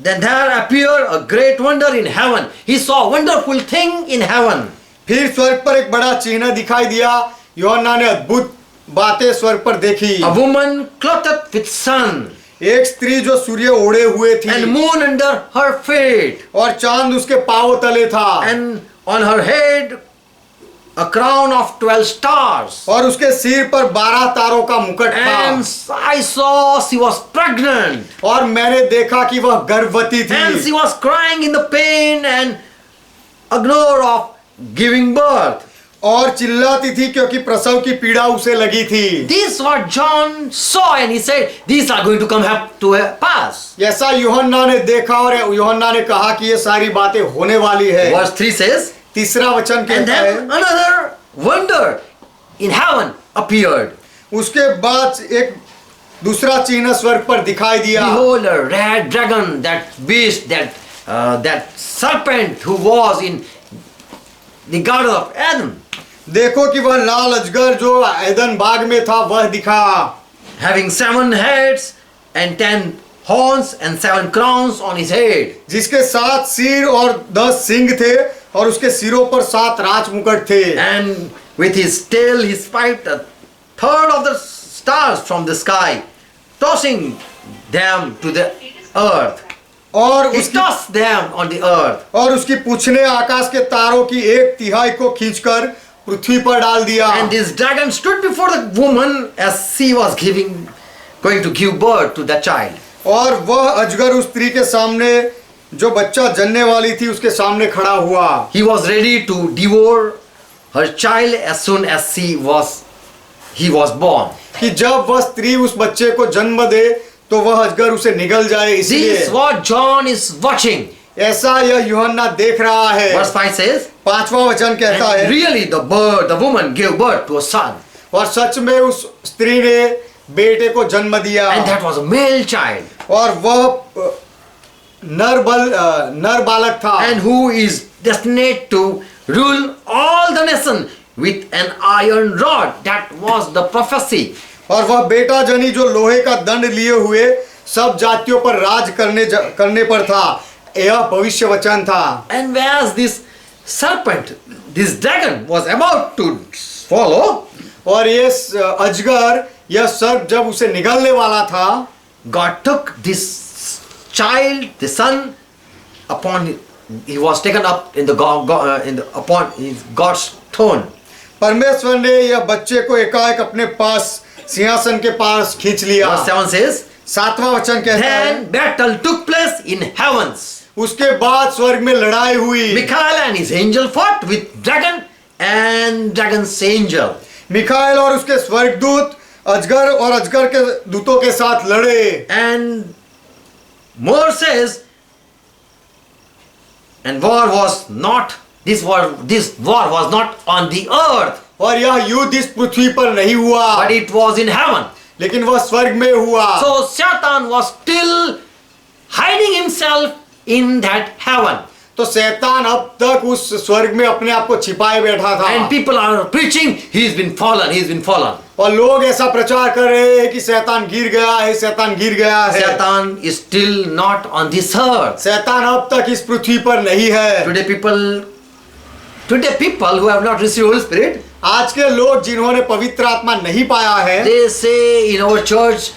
there appeared a great wonder in heaven. He saw a wonderful thing in heaven. फिर स्वर्ग पर एक बड़ा चिन्ह दिखाई दिया। यूहन्ना ने अद्भुत बातें स्वर्ग पर देखी। A woman clothed with sun, एक स्त्री जो सूर्य ओढ़े हुए थी and moon under her feet, और चांद उसके पांव तले था, and on her head a crown of 12 stars. और उसके सिर पर 12 तारों का मुकुट And था, I saw she was pregnant, और मैंने देखा कि वह गर्भवती and she थी was crying in the pain and agonor of giving birth. और चिल्लाती थी क्योंकि प्रसव की पीड़ा उसे लगी थी। This what John saw and he said, these are going to come to a pass. ऐसा यूहन्ना ने देखा और यूहन्ना ने कहा कि ये सारी बातें होने वाली है। Verse 3 says, तीसरा वचन and कहता है, then another wonder in heaven appeared. उसके बाद एक दूसरा चिन्ह स्वर्ग पर दिखाई दिया। Behold, a red dragon, that beast, that serpent who was in the garden of Eden, देखो कि वह लाल अजगर जो एदन बाग में था वह दिखा, having 7 heads and 10 horns and 7 crowns on his head. जिसके 7 सिर और 10 सिंग थे और उसके सिरों पर 7 राज मुकुट थे। And with his tail he spiked a third of the stars from the sky, tossing them to the earth. और He tossed them on the earth. उसकी पूंछ ने आकाश के तारों की 1/3 को खींचकर पृथ्वी पर डाल दिया। And this dragon stood before the woman as she was going to give birth to the child. और वह अजगर उस स्त्री के सामने जो बच्चा जन्ने वाली थी उसके सामने खड़ा हुआ। He was ready to devour her child as soon as he was born. कि जब वह स्त्री उस बच्चे को जन्म दे तो वह अजगर उसे निगल जाए, This इसलिए is what John is watching. ऐसा यह यूहन्ना देख रहा है। Verse 5 says, 5वां वचन कहता and है, really the woman gave birth to a son. और सच में उस स्त्री ने बेटे को जन्म दिया And that was a male child. और वह नर बालक था। And who is destined to rule all the nation with an iron rod. That was the prophecy. और वह बेटा जनी जो लोहे का दंड लिए हुए सब जातियों पर राज करने पर था, यह भविष्य वचन था। And as this serpent, this dragon was about to swallow, और ये अजगर, यह सर्प जब उसे निगलने वाला था, God took this child, the son, he was taken up in upon his God's throne. परमेश्वर ने यह बच्चे को एकाएक अपने पास सिंहासन के पास खींच लिया। Verse 7 says, 7वां वचन कहता है, then battle took place in heavens. उसके बाद स्वर्ग में लड़ाई हुई। Michael and his angel fought with dragon and dragon's angel. मिखाएल और उसके स्वर्गदूत अजगर और अजगर के दूतों के साथ लड़े। And more says, and this war was not on the earth, और यह युद्ध इस पृथ्वी पर नहीं हुआ, but it was in heaven. लेकिन वह स्वर्ग में हुआ। So Satan was still hiding himself in that heaven. तो शैतान अब तक उस स्वर्ग में अपने आप को छिपाए बैठा था। And people are preaching, he's been fallen. और लोग ऐसा प्रचार कर रहे हैं कि शैतान गिर गया है, शैतान गिर गया है। Satan is still not on this earth. शैतान अब तक इस पृथ्वी पर नहीं है। Today people who have not received Holy Spirit, आज के लोग जिन्होंने पवित्र आत्मा नहीं पाया है, they say in our church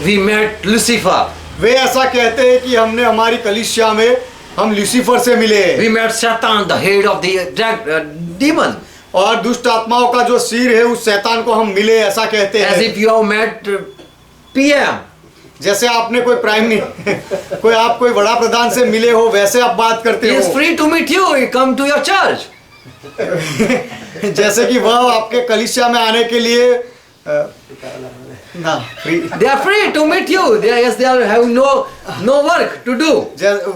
we met Lucifer. वे ऐसा कहते हैं कि हमने हमारी कलीसिया में हम लूसीफर से मिले। We met Satan, the head of the demon. और दुष्ट आत्माओं का जो सिर है उस शैतान को हम मिले, ऐसा कहते As हैं। if you have met PM. जैसे आपने कोई आप कोई बड़ा प्रधान से मिले हो, वैसे आप बात करते He is हो। free to meet you. He come to your church. जैसे कि वह आपके कलीसिया में आने के लिए They are free to meet you. They have no work to do.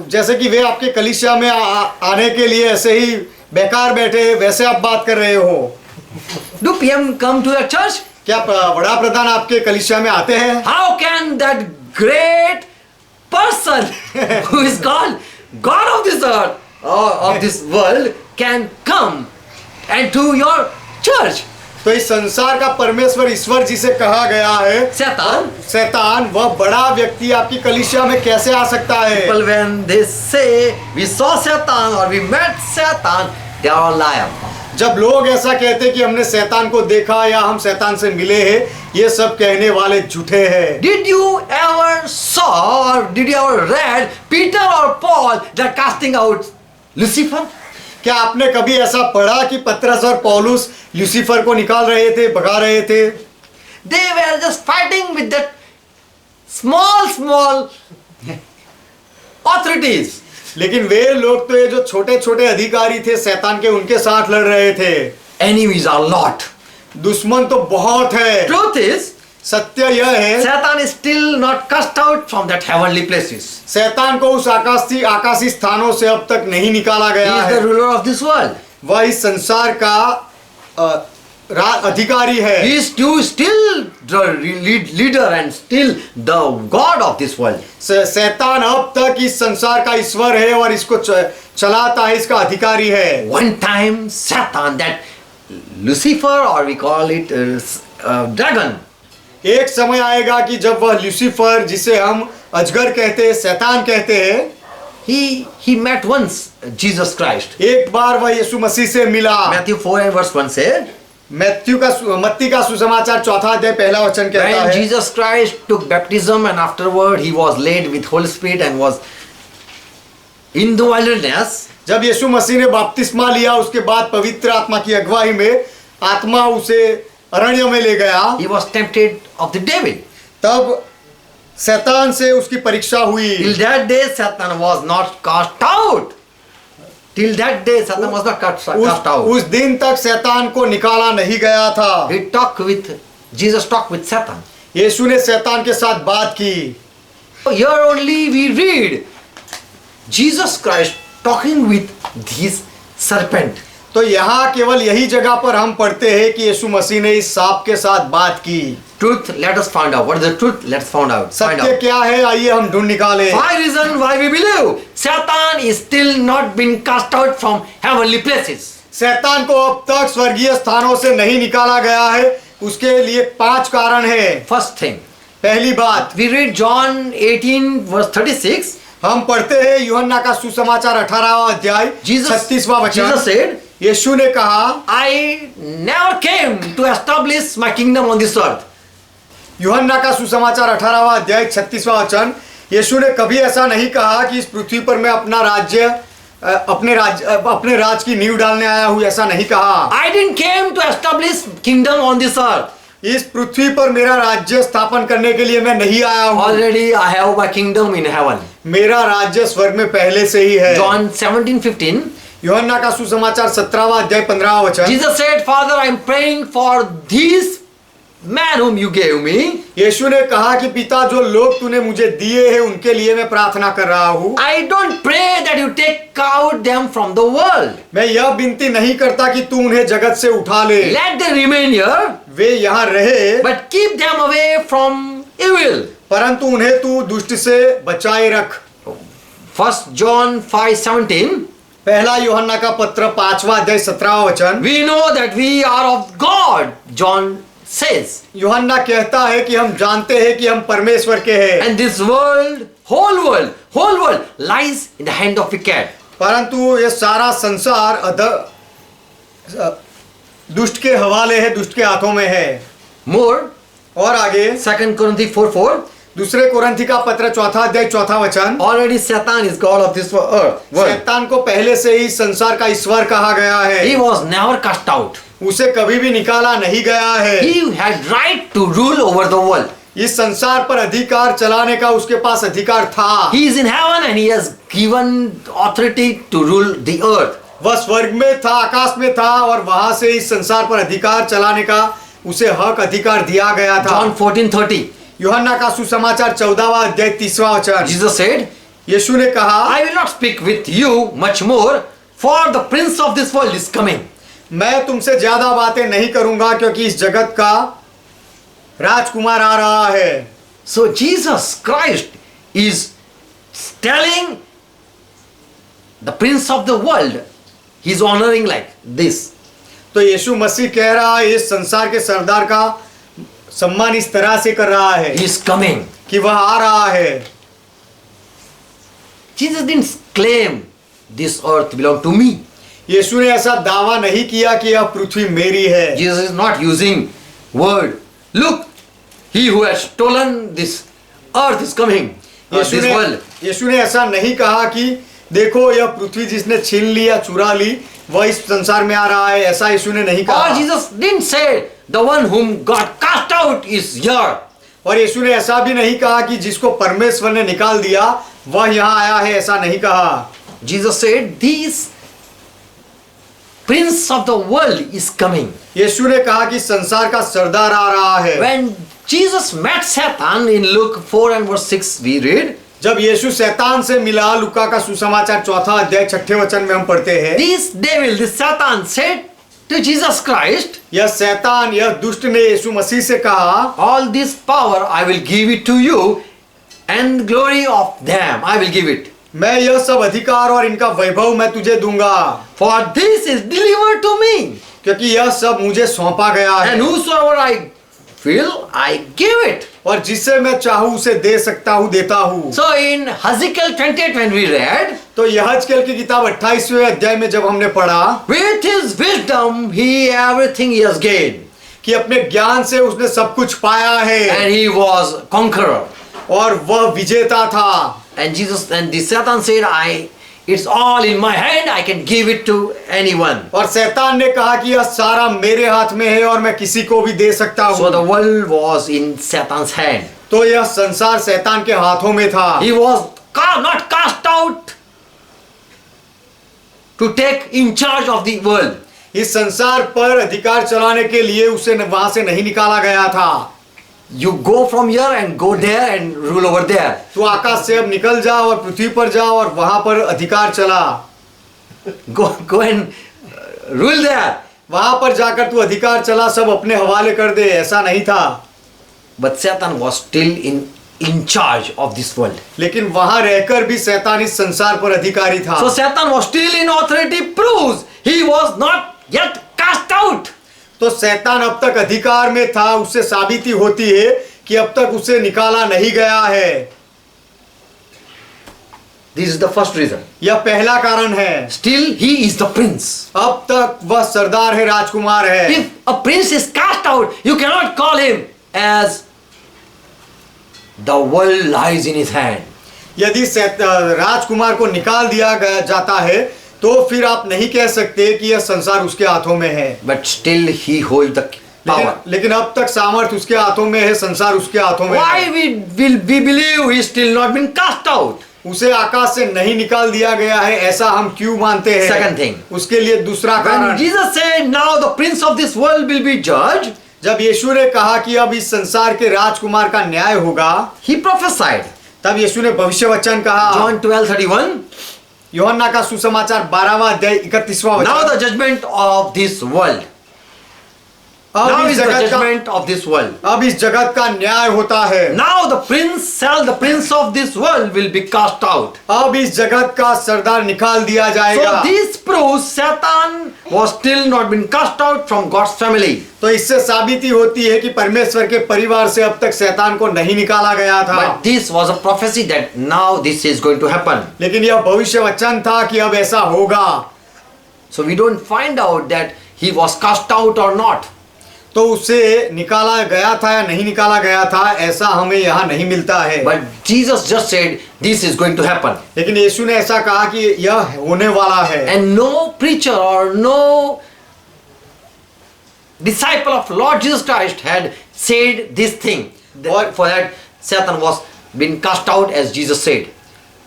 जैसे कि वे आपके कलीसिया में आने के लिए ऐसे ही बेकार बैठे, वैसे आप बात कर रहे हो। Do PM come to your church? क्या बड़ा प्रधान आपके कलीसिया में आते हैं? How can that great person who is called God of this earth or of this world can come and to your church? तो इस संसार का परमेश्वर ईश्वर जिसे कहा गया है शैतान, वह बड़ा व्यक्ति आपकी कलीसिया में कैसे आ सकता है? People when they say we saw Satan or we met Satan, they are all liars. जब लोग ऐसा कहते कि हमने शैतान को देखा या हम शैतान से मिले हैं, ये सब कहने वाले झूठे हैं। Did you ever saw or did you ever read Peter or Paul that casting out Lucifer? क्या आपने कभी ऐसा पढ़ा कि पतरस और पौलुस लूसीफर को निकाल रहे थे, भगा रहे थे? They were just fighting with that small authorities. लेकिन वे लोग तो ये जो छोटे छोटे अधिकारी थे शैतान के, उनके साथ लड़ रहे थे। Enemies are a lot. दुश्मन तो बहुत है। Truth is, सत्य यह है, Satan is still not cast out from that heavenly places. शैतान को उस आकाशी स्थानों से अब तक नहीं निकाला He गया is है। the ruler of this world. वह इस संसार का अधिकारी है। He is still the leader and still the God of this world. शैतान अब तक इस संसार का ईश्वर है और इसको चलाता है, इसका अधिकारी है। One time Satan, that Lucifer, or we call it dragon, एक समय आएगा कि जब वह लूसीफर, जिसे हम अजगर कहते हैं, शैतान कहते हैं, he met once Jesus Christ. एक बार वह यीशु मसीह से मिला। Matthew 4 and verse 1 said, मत्ती का सुसमाचार 4 अध्याय 1 वचन कहता when है, Jesus Christ took baptism and afterward he was led with Holy Spirit and was in the wilderness. जब यीशु मसीह ने बपतिस्मा लिया, उसके बाद पवित्र आत्मा की अगुवाई में आत्मा उसे अरण्य में ले गया। He was tempted of the devil. तब शैतान से उसकी परीक्षा हुई। Till that day Satan was not cast out. Till that day Satan was not cast out. उस दिन तक शैतान को निकाला नहीं गया था। Jesus talked with Satan. यीशु ने शैतान के साथ बात की। Here only we read Jesus Christ talking with this serpent. तो यहाँ केवल यही जगह पर हम पढ़ते हैं कि यीशु मसीह ने इस सांप के साथ बात की। Truth, let us find out. What is the truth? Let's find out. सत्य क्या है, आइए हम ढूंढ निकालें। Why reason why we believe Satan is still not been cast out from heavenly places. शैतान को अब तक स्वर्गीय स्थानों से नहीं निकाला गया है, उसके लिए 5 कारण है। First thing, पहली बात, we read John 18 verse 36. हम पढ़ते हैं यूहन्ना का सुसमाचार 18वां अध्याय 36वां वचन। Jesus said, यीशु ने कहा, I never came to establish my kingdom on this earth. यूहन्ना का सुसमाचार 18वां अध्याय 36वां वचन, यीशु ने कभी ऐसा नहीं कहा कि इस पृथ्वी पर मैं अपने राज की नींव डालने आया हूं, ऐसा नहीं कहा। I didn't came to establish kingdom on this earth. इस पृथ्वी पर मेरा राज्य स्थापन करने के लिए मैं नहीं आया हूं। Already I have my kingdom in heaven. मेरा राज्य स्वर्ग में पहले से ही है। John 17:15. यूहन्ना का सुसमाचार 17वां अध्याय 15वां वचन। Jesus said, Father, I am praying for these man whom you gave me. यीशु ने कहा कि पिता, जो लोग तूने मुझे दिए हैं उनके लिए मैं प्रार्थना कर रहा हूँ। I don't pray that you take out them from the world. मैं यह विनती नहीं करता कि तू उन्हें जगत से उठा ले, Let them remain here, वे यहाँ रहे, but keep them away from evil. परंतु उन्हें तू दुष्ट से बचाए रख। 1 John 5:17. पहला यूहन्ना का पत्र 5वां अध्याय 17वां वचन। We know that we are of God, John says. यूहन्ना कहता है कि हम जानते हैं कि हम परमेश्वर के हैं, And this world, whole world lies in the hand of wicked. परंतु ये सारा संसार दुष्ट के हवाले है, दुष्ट के हाथों में है। More, और आगे 2 Corinthians 4:4. दूसरे कोरिन्थी का पत्र 4 अध्याय 4 वचन। Already Satan is God of this world. शैतान को पहले से ही संसार का ईश्वर कहा गया है। He was never cast out. उसे कभी भी निकाला नहीं गया है। He had right to rule over the world. इस संसार पर अधिकार चलाने का उसके पास अधिकार था। He is in heaven and he has given authority to rule the earth. वह स्वर्ग में था, आकाश में था, और वहां से इस संसार पर अधिकार चलाने का उसे हक अधिकार दिया गया था। John 14:30. यूहन्ना का सुसमाचार 14वां अध्याय 30वां वचन। Jesus said, यीशु ने कहा, I will not speak with you much more, for the prince of this world is coming. मैं तुमसे ज्यादा बातें नहीं करूंगा क्योंकि इस जगत का राजकुमार आ रहा है। So Jesus Christ is telling the prince of the world, he is honoring like this. तो यीशु मसीह कह रहा है, इस संसार के सरदार का सम्मान इस तरह से कर रहा है He is coming. कि वह आ रहा है। Jesus didn't claim this earth belong to me. यीशु ने ऐसा दावा नहीं किया कि यह पृथ्वी मेरी है। Jesus is not using word. Look, he who has stolen this earth is coming. This world. यीशु ने ऐसा नहीं कहा कि देखो यह पृथ्वी जिसने छीन लिया, चुरा ली, वह इस संसार में आ रहा है, ऐसा यीशु ने नहीं Or कहा। Jesus didn't say the one whom God cast out is here. और यीशु ने ऐसा भी नहीं कहा कि जिसको परमेश्वर ने निकाल दिया वह यहाँ आया है, ऐसा नहीं कहा। Jesus said, "This prince of the world is coming." यीशु ने कहा कि संसार का सरदार आ रहा है। When Jesus met Satan in Luke 4 and verse 6, we read, जब यीशु शैतान से मिला, लूका का सुसमाचार 4 अध्याय 6 वचन में हम पढ़ते हैं, this devil, this Satan said to Jesus Christ, यह शैतान, यह दुष्ट ने यीशु मसीह से कहा, "All this power I will give it to you, and glory of them I will give it. मैं यह सब अधिकार और इनका वैभव मैं तुझे दूंगा, For this is delivered to me, क्योंकि यह सब मुझे सौंपा गया and है, whosoever I will, I give it." और जिसे मैं चाहूं उसे दे सकता हूं, देता हूं। So in Hezekiel 28 when we read, तो यहजकेल की किताब 28वें अध्याय में जब हमने पढ़ा with his wisdom he everything he has gained, कि अपने ज्ञान से उसने सब कुछ पाया है and he was conqueror. और वह विजेता था। And Jesus and the Satan said, it's all in my hand, I can give it to anyone. और शैतान ने कहा कि यह सारा मेरे हाथ में है और मैं किसी को भी दे सकता So the हूं। world was in Satan's hand. तो यह संसार शैतान के हाथों में था। He was not cast out to take in charge of the world. इस संसार पर अधिकार चलाने के लिए उसे वहां से नहीं निकाला गया था। You go from here and go there and rule over there. तो आकाश से अब निकल जा और पृथ्वी पर जा और वहां पर अधिकार चला। Go and rule there. वहां पर जाकर तू अधिकार चला, सब अपने हवाले कर दे, ऐसा नहीं था। But Satan was still in charge of this world. लेकिन वहां रहकर भी शैतान इस संसार पर अधिकारी था। So Satan was still in authority, proves he was not yet cast out. तो शैतान अब तक अधिकार में था, उससे साबिती होती है कि अब तक उसे निकाला नहीं गया है। This is the first reason. यह पहला कारण है। Still he is the prince. अब तक वह सरदार है, राजकुमार है। If a prince is cast out, you cannot call him as the world lies in his hand. यदि राजकुमार को निकाल दिया जाता है तो फिर आप नहीं कह सकते कि यह संसार उसके हाथों में है। But still he holds the power. लेकिन अब तक सामर्थ्य उसके हाथों में है, संसार उसके हाथों में Why है। we believe he still not been cast out? उसे आकाश से नहीं निकाल दिया गया है, ऐसा हम क्यों मानते हैं? Second thing. उसके लिए दूसरा When कारण, Jesus said, "Now the prince of this world will be judged," जब यीशु ने कहा कि अब इस संसार के राजकुमार का न्याय होगा, he prophesied. तब यीशु ने भविष्य वचन कहा। John 12:31. यूहन्ना का सुसमाचार 12वां अध्याय 31वां Now वचन। the judgment of this world. Now अब is इस the जगत का, judgment of this world. अब इस जगत का न्याय होता है। Now the prince of this world will be cast out. अब इस जगत का सरदार निकाल दिया जाएगा। So this proves Satan was still not been cast out from God's family. तो इससे साबिती होती है कि परमेश्वर के परिवार से अब तक शैतान को नहीं निकाला गया था। But this was a prophecy that now this is going to happen. लेकिन यह भविष्य वचन था कि अब ऐसा होगा। So we don't find out that he was cast out or not. तो उसे निकाला गया था या नहीं निकाला गया था, ऐसा हमें यहाँ नहीं मिलता है। But Jesus just said this is going to happen. लेकिन यीशु ने ऐसा कहा कि यह होने वाला है। And no preacher or no disciple of Lord Jesus Christ had said this thing. For that Satan was been cast out as Jesus said.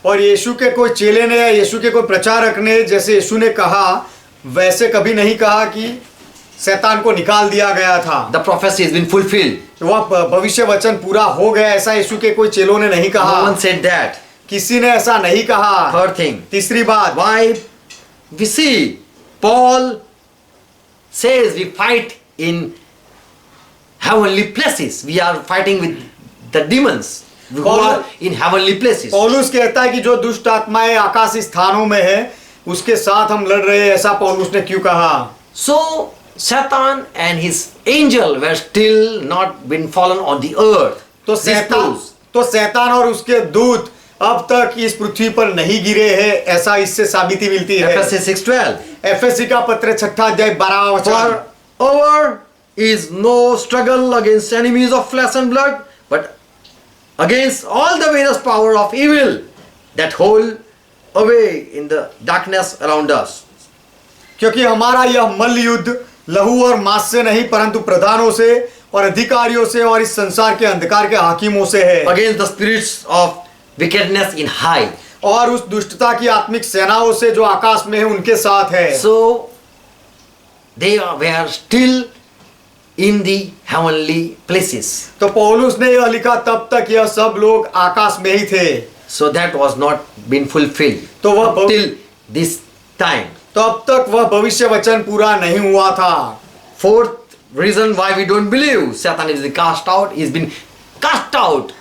और यीशु के कोई चेले ने या यीशु के कोई प्रचारक ने जैसे यीशु ने कहा वैसे कभी नहीं कहा कि शैतान को निकाल दिया गया था। The prophecy has been fulfilled. वह भविष्य वचन पूरा हो गया, ऐसा यीशु के कोई चेलों ने नहीं No कहा। one said that. किसी ने ऐसा नहीं कहा। Third thing. तीसरी बात, Why we see Paul says we fight in heavenly places. We are fighting with the demons who are in heavenly places. पौलुस कहता है कि जो दुष्ट आत्माएं आकाशी स्थानों में है उसके साथ हम लड़ रहे हैं, ऐसा पौलुस ने क्यों कहा? So Satan and his angel were still not been fallen on the earth. तो This proves. शैतान और उसके दूत अब तक इस पृथ्वी पर नहीं गिरे हैं, ऐसा इससे साबिती मिलती है। Ephesians 6:12. एफएससी का पत्र 6 अध्याय 12वां वचन। For our is no struggle against enemies of flesh and blood, but against all the various power of evil that hold away in the darkness around us. क्योंकि हमारा यह मल्ल युद्ध लहू और मांस से नहीं परंतु प्रधानों से और अधिकारियों से और इस संसार के अंधकार के हाकिमों से है। Against the spirits of wickedness in high. और उस दुष्टता की आत्मिक सेनाओं से जो आकाश में है उनके साथ है। So they were still in the heavenly places. तो पौलुस ने यह लिखा तब तक यह सब लोग आकाश में ही थे। So that was not been fulfilled तो वह till this time. तो अब तक वह भविष्य वचन पूरा नहीं हुआ था। Fourth reason why we don't believe Satan is cast out, is been cast out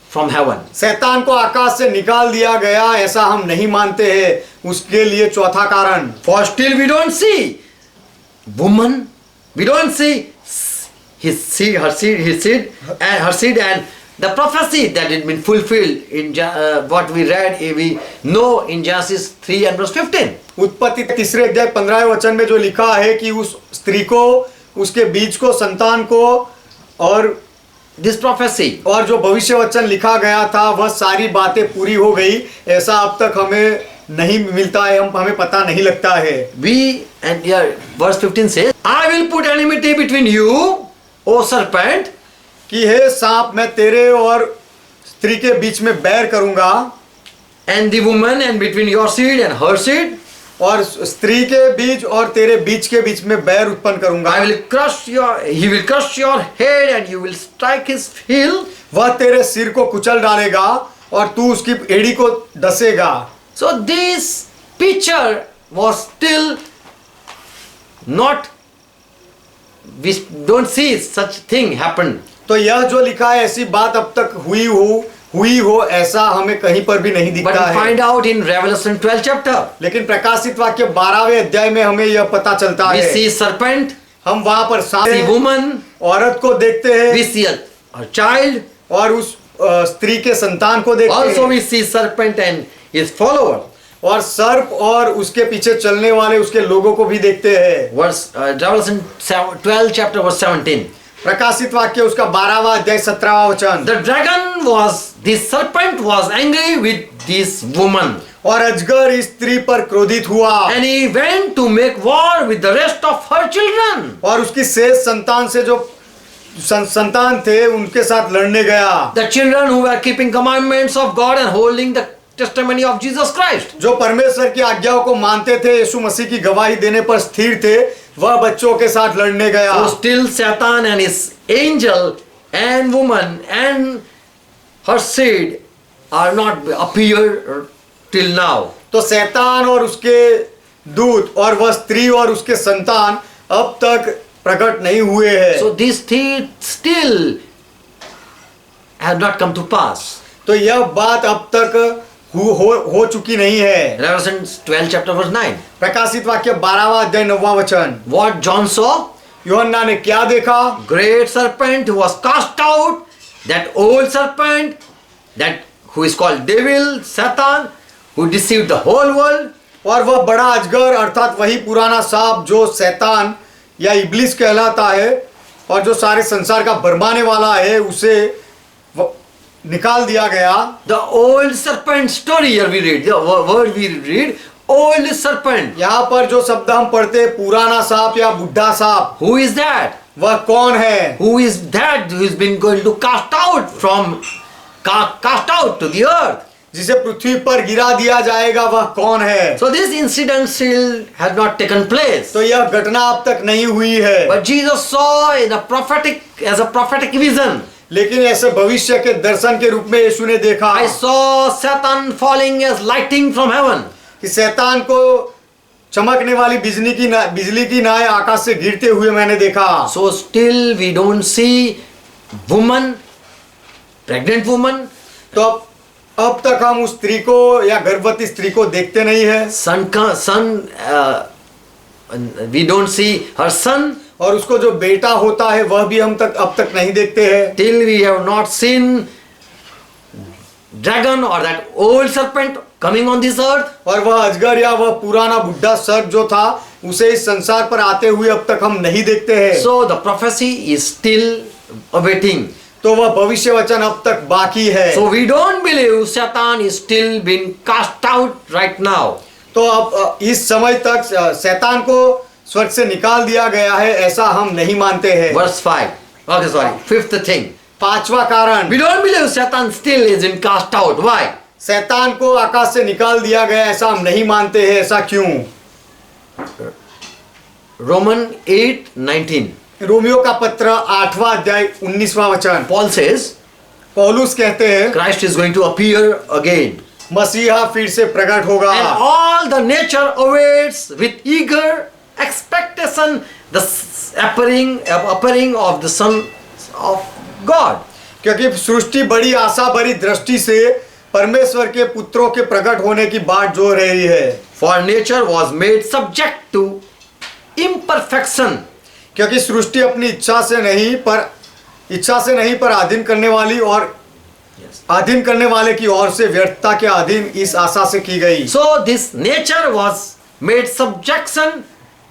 from heaven. शैतान को आकाश से निकाल दिया गया ऐसा हम नहीं मानते हैं। उसके लिए चौथा कारण, For still we don't see woman, we don't see his seed, her seed, and the prophecy that had been fulfilled in what we read, we know in Genesis 3 and verse 15. उत्पत्ति 3 अध्याय 15 वचन में जो लिखा है कि उस स्त्री को, उसके बीज को, संतान को, और This prophecy, और जो भविष्य वचन लिखा गया था वह सारी बातें पूरी हो गई ऐसा अब तक हमें नहीं मिलता है, हमें पता नहीं लगता है। we, and here verse 15 says, I will put enmity between you, O serpent, कि हे सांप, मैं तेरे और स्त्री के बीच में बैर करूंगा, and the woman, and between your seed and her seed. और स्त्री के बीज और तेरे बीच के बीच में बैर उत्पन्न करूंगा। I will crush he will crush your head and you will strike his heel. वह तेरे सिर को कुचल डालेगा और तू उसकी एड़ी को डसेगा। So this picture was still not, we don't see such thing happen. तो यह जो लिखा है ऐसी बात अब तक हुई हो ऐसा हमें कहीं पर भी नहीं But दिखता we है। find out in Revelation 12 chapter. लेकिन प्रकाशित वाक्य 12वें अध्याय में हमें यह पता चलता We है। see serpent, हम वहां पर see woman, औरत को देखते हैं we see a child. और उस स्त्री के संतान को देखते Also हैं, we see serpent and his follower. और सर्प और उसके पीछे चलने वाले उसके लोगों को भी देखते हैं। Verse Revelation 12 chapter verse 17. प्रकाशित वाक्य उसका 12वां अध्याय 17वां वचन। The dragon was, this serpent was angry with this woman. और अजगर इस स्त्री पर क्रोधित हुआ And he went to make war with the rest of her children. और उसकी शेष संतान से जो संतान थे उनके साथ लड़ने गया। The children who were keeping commandments of God and holding the testimony of Jesus Christ. जो परमेश्वर की आज्ञाओं को मानते थे, यीशु मसीह की गवाही देने पर स्थिर थे, वह बच्चों के साथ लड़ने गया। So still Satan and his angel and woman and her seed are not appeared till now. तो शैतान और उसके दूत और वह स्त्री और उसके संतान अब तक प्रकट नहीं हुए हैं। So these things still have not come to pass. तो यह बात अब तक हो चुकी नहीं है। Revelation 12 chapter verse 9. प्रकाशित वाक्य 12वां अध्याय 9वां वचन। What John saw? यूहन्ना ने क्या देखा? Great serpent who was cast out, that old serpent, that who is called devil, Satan, who deceived the whole world. और वह बड़ा अजगर अर्थात वही पुराना सांप जो शैतान या इब्लिस कहलाता है और जो सारे संसार का भरमाने वाला है, उसे निकाल दिया गया। The old serpent story here we read, the word we read, old serpent. यहाँ पर जो शब्द हम पढ़ते हैं पुराना सांप या बुढ़ा सांप, Who is that? वह कौन है? Who is that who is been going to cast out to the earth? जिसे पृथ्वी पर गिरा दिया जाएगा, वह कौन है? So this incident still has not taken place. तो यह घटना अब तक नहीं हुई है। But Jesus saw in as a prophetic vision. लेकिन ऐसे भविष्य के दर्शन के रूप में यीशु ने देखा I saw Satan falling as lightning from heaven. कि शैतान को चमकने वाली बिजली की नाय आकाश से गिरते हुए मैंने देखा। So still we don't see woman, pregnant woman. तो अब तक हम उस स्त्री को या गर्भवती स्त्री को देखते नहीं है। We don't see her son. और उसको जो बेटा होता है वह भी हम अब तक नहीं देखते हैं। Till we have not seen dragon or that old serpent coming on this earth. और वह अजगर या वह पुराना बुढ़ा सर्प जो था उसे इस संसार पर आते हुए अब तक हम नहीं देखते हैं। So the prophecy is still awaiting. तो वह भविष्य वचन अब तक बाकी है। So we don't believe Satan is still being cast out right now. तो अब इस समय तक शैतान को स्वर्ग से निकाल दिया गया है ऐसा हम नहीं मानते हैं। Verse 5. Okay, sorry. Fifth thing. 5वां कारण, We don't believe Satan still is in cast out. Why? शैतान को आकाश से निकाल दिया गया ऐसा हम नहीं मानते हैं। ऐसा क्यों? Roman 8:19. रोमियो का पत्र 8वां अध्याय 19वां वचन, Paul says, पौलुस कहते हैं Christ is going to appear again. मसीहा फिर से प्रकट होगा And all the nature awaits with eager expectation the appearing of the Son of God. क्योंकि सृष्टि बड़ी आशा भरी दृष्टि से परमेश्वर के पुत्रों के प्रकट होने की बाट जो रही है। For nature was made subject to imperfection. क्योंकि सृष्टि अपनी इच्छा से नहीं पर अधीन करने वाली और अधीन करने वाले की ओर से व्यर्थता के अधीन इस आशा से की गई। So this nature was made subjection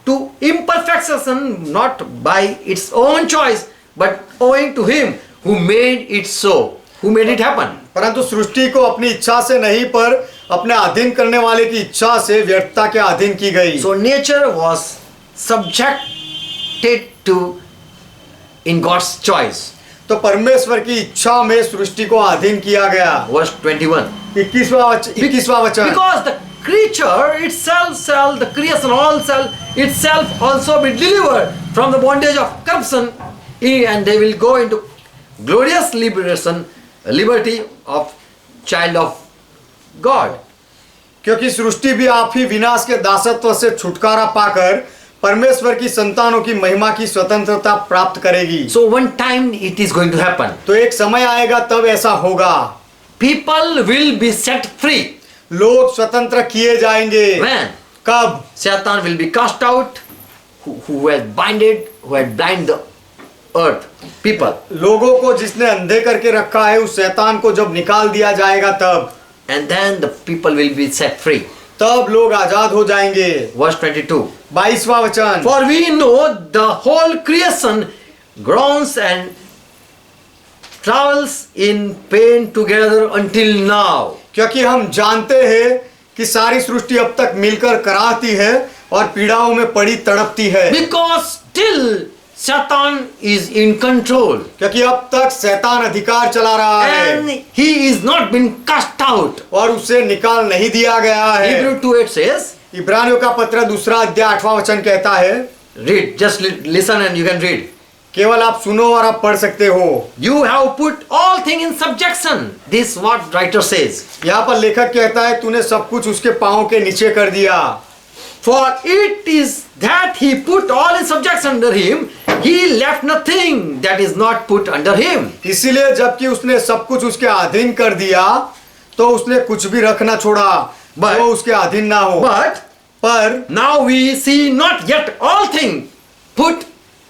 to imperfection not by its own choice but owing to him who made it so, who made it happen. परंतु सृष्टि को अपनी इच्छा से नहीं पर अपने अधीन करने वाले की इच्छा से व्यर्थता के अधीन की गई। So nature was subjected to in God's choice. तो परमेश्वर की इच्छा में सृष्टि को अधीन किया गया। Verse 21. 21वां वचन, Because the creature itself shall, the creation all shall itself also be delivered from the bondage of corruption, and they will go into glorious liberty of child of God. क्योंकि सृष्टि भी आप ही विनाश के दासत्व से छुटकारा पाकर परमेश्वर की संतानों की महिमा की स्वतंत्रता प्राप्त करेगी। So one time it is going to happen. तो एक समय आएगा तब ऐसा होगा। People will be set free. लोग स्वतंत्र किए जाएंगे। When? कब? Satan will be cast out, who had blind the earth. People. लोगों को जिसने अंधे करके रखा है उस शैतान को जब निकाल दिया जाएगा तब, And then the people will be set free. तब लोग आजाद हो जाएंगे। Verse 22. 22वां वचन, For we know the whole creation groans and travails in pain together until now. क्योंकि हम जानते हैं कि सारी सृष्टि अब तक मिलकर कराहती है और पीड़ाओं में पड़ी तड़पती है। Because still Satan is in control. क्योंकि अब तक शैतान अधिकार चला रहा है And he is not been cast out. और उसे निकाल नहीं दिया गया है। Hebrew 2:8 says, इब्रानियों का पत्र 2 अध्याय 8वां वचन कहता है, read, just listen and you can read. केवल आप सुनो और आप पढ़ सकते हो। You have put all things in subjection. This what writer says. यहाँ पर लेखक कहता है तूने सब कुछ उसके पांव के नीचे कर दिया। For it is that he put all in subjection under him, he left nothing that is not put under him. इसीलिए जबकि उसने सब कुछ उसके अधीन कर दिया तो उसने कुछ भी रखना छोड़ा जो उसके अधीन ना हो। पर Now we see not yet all things put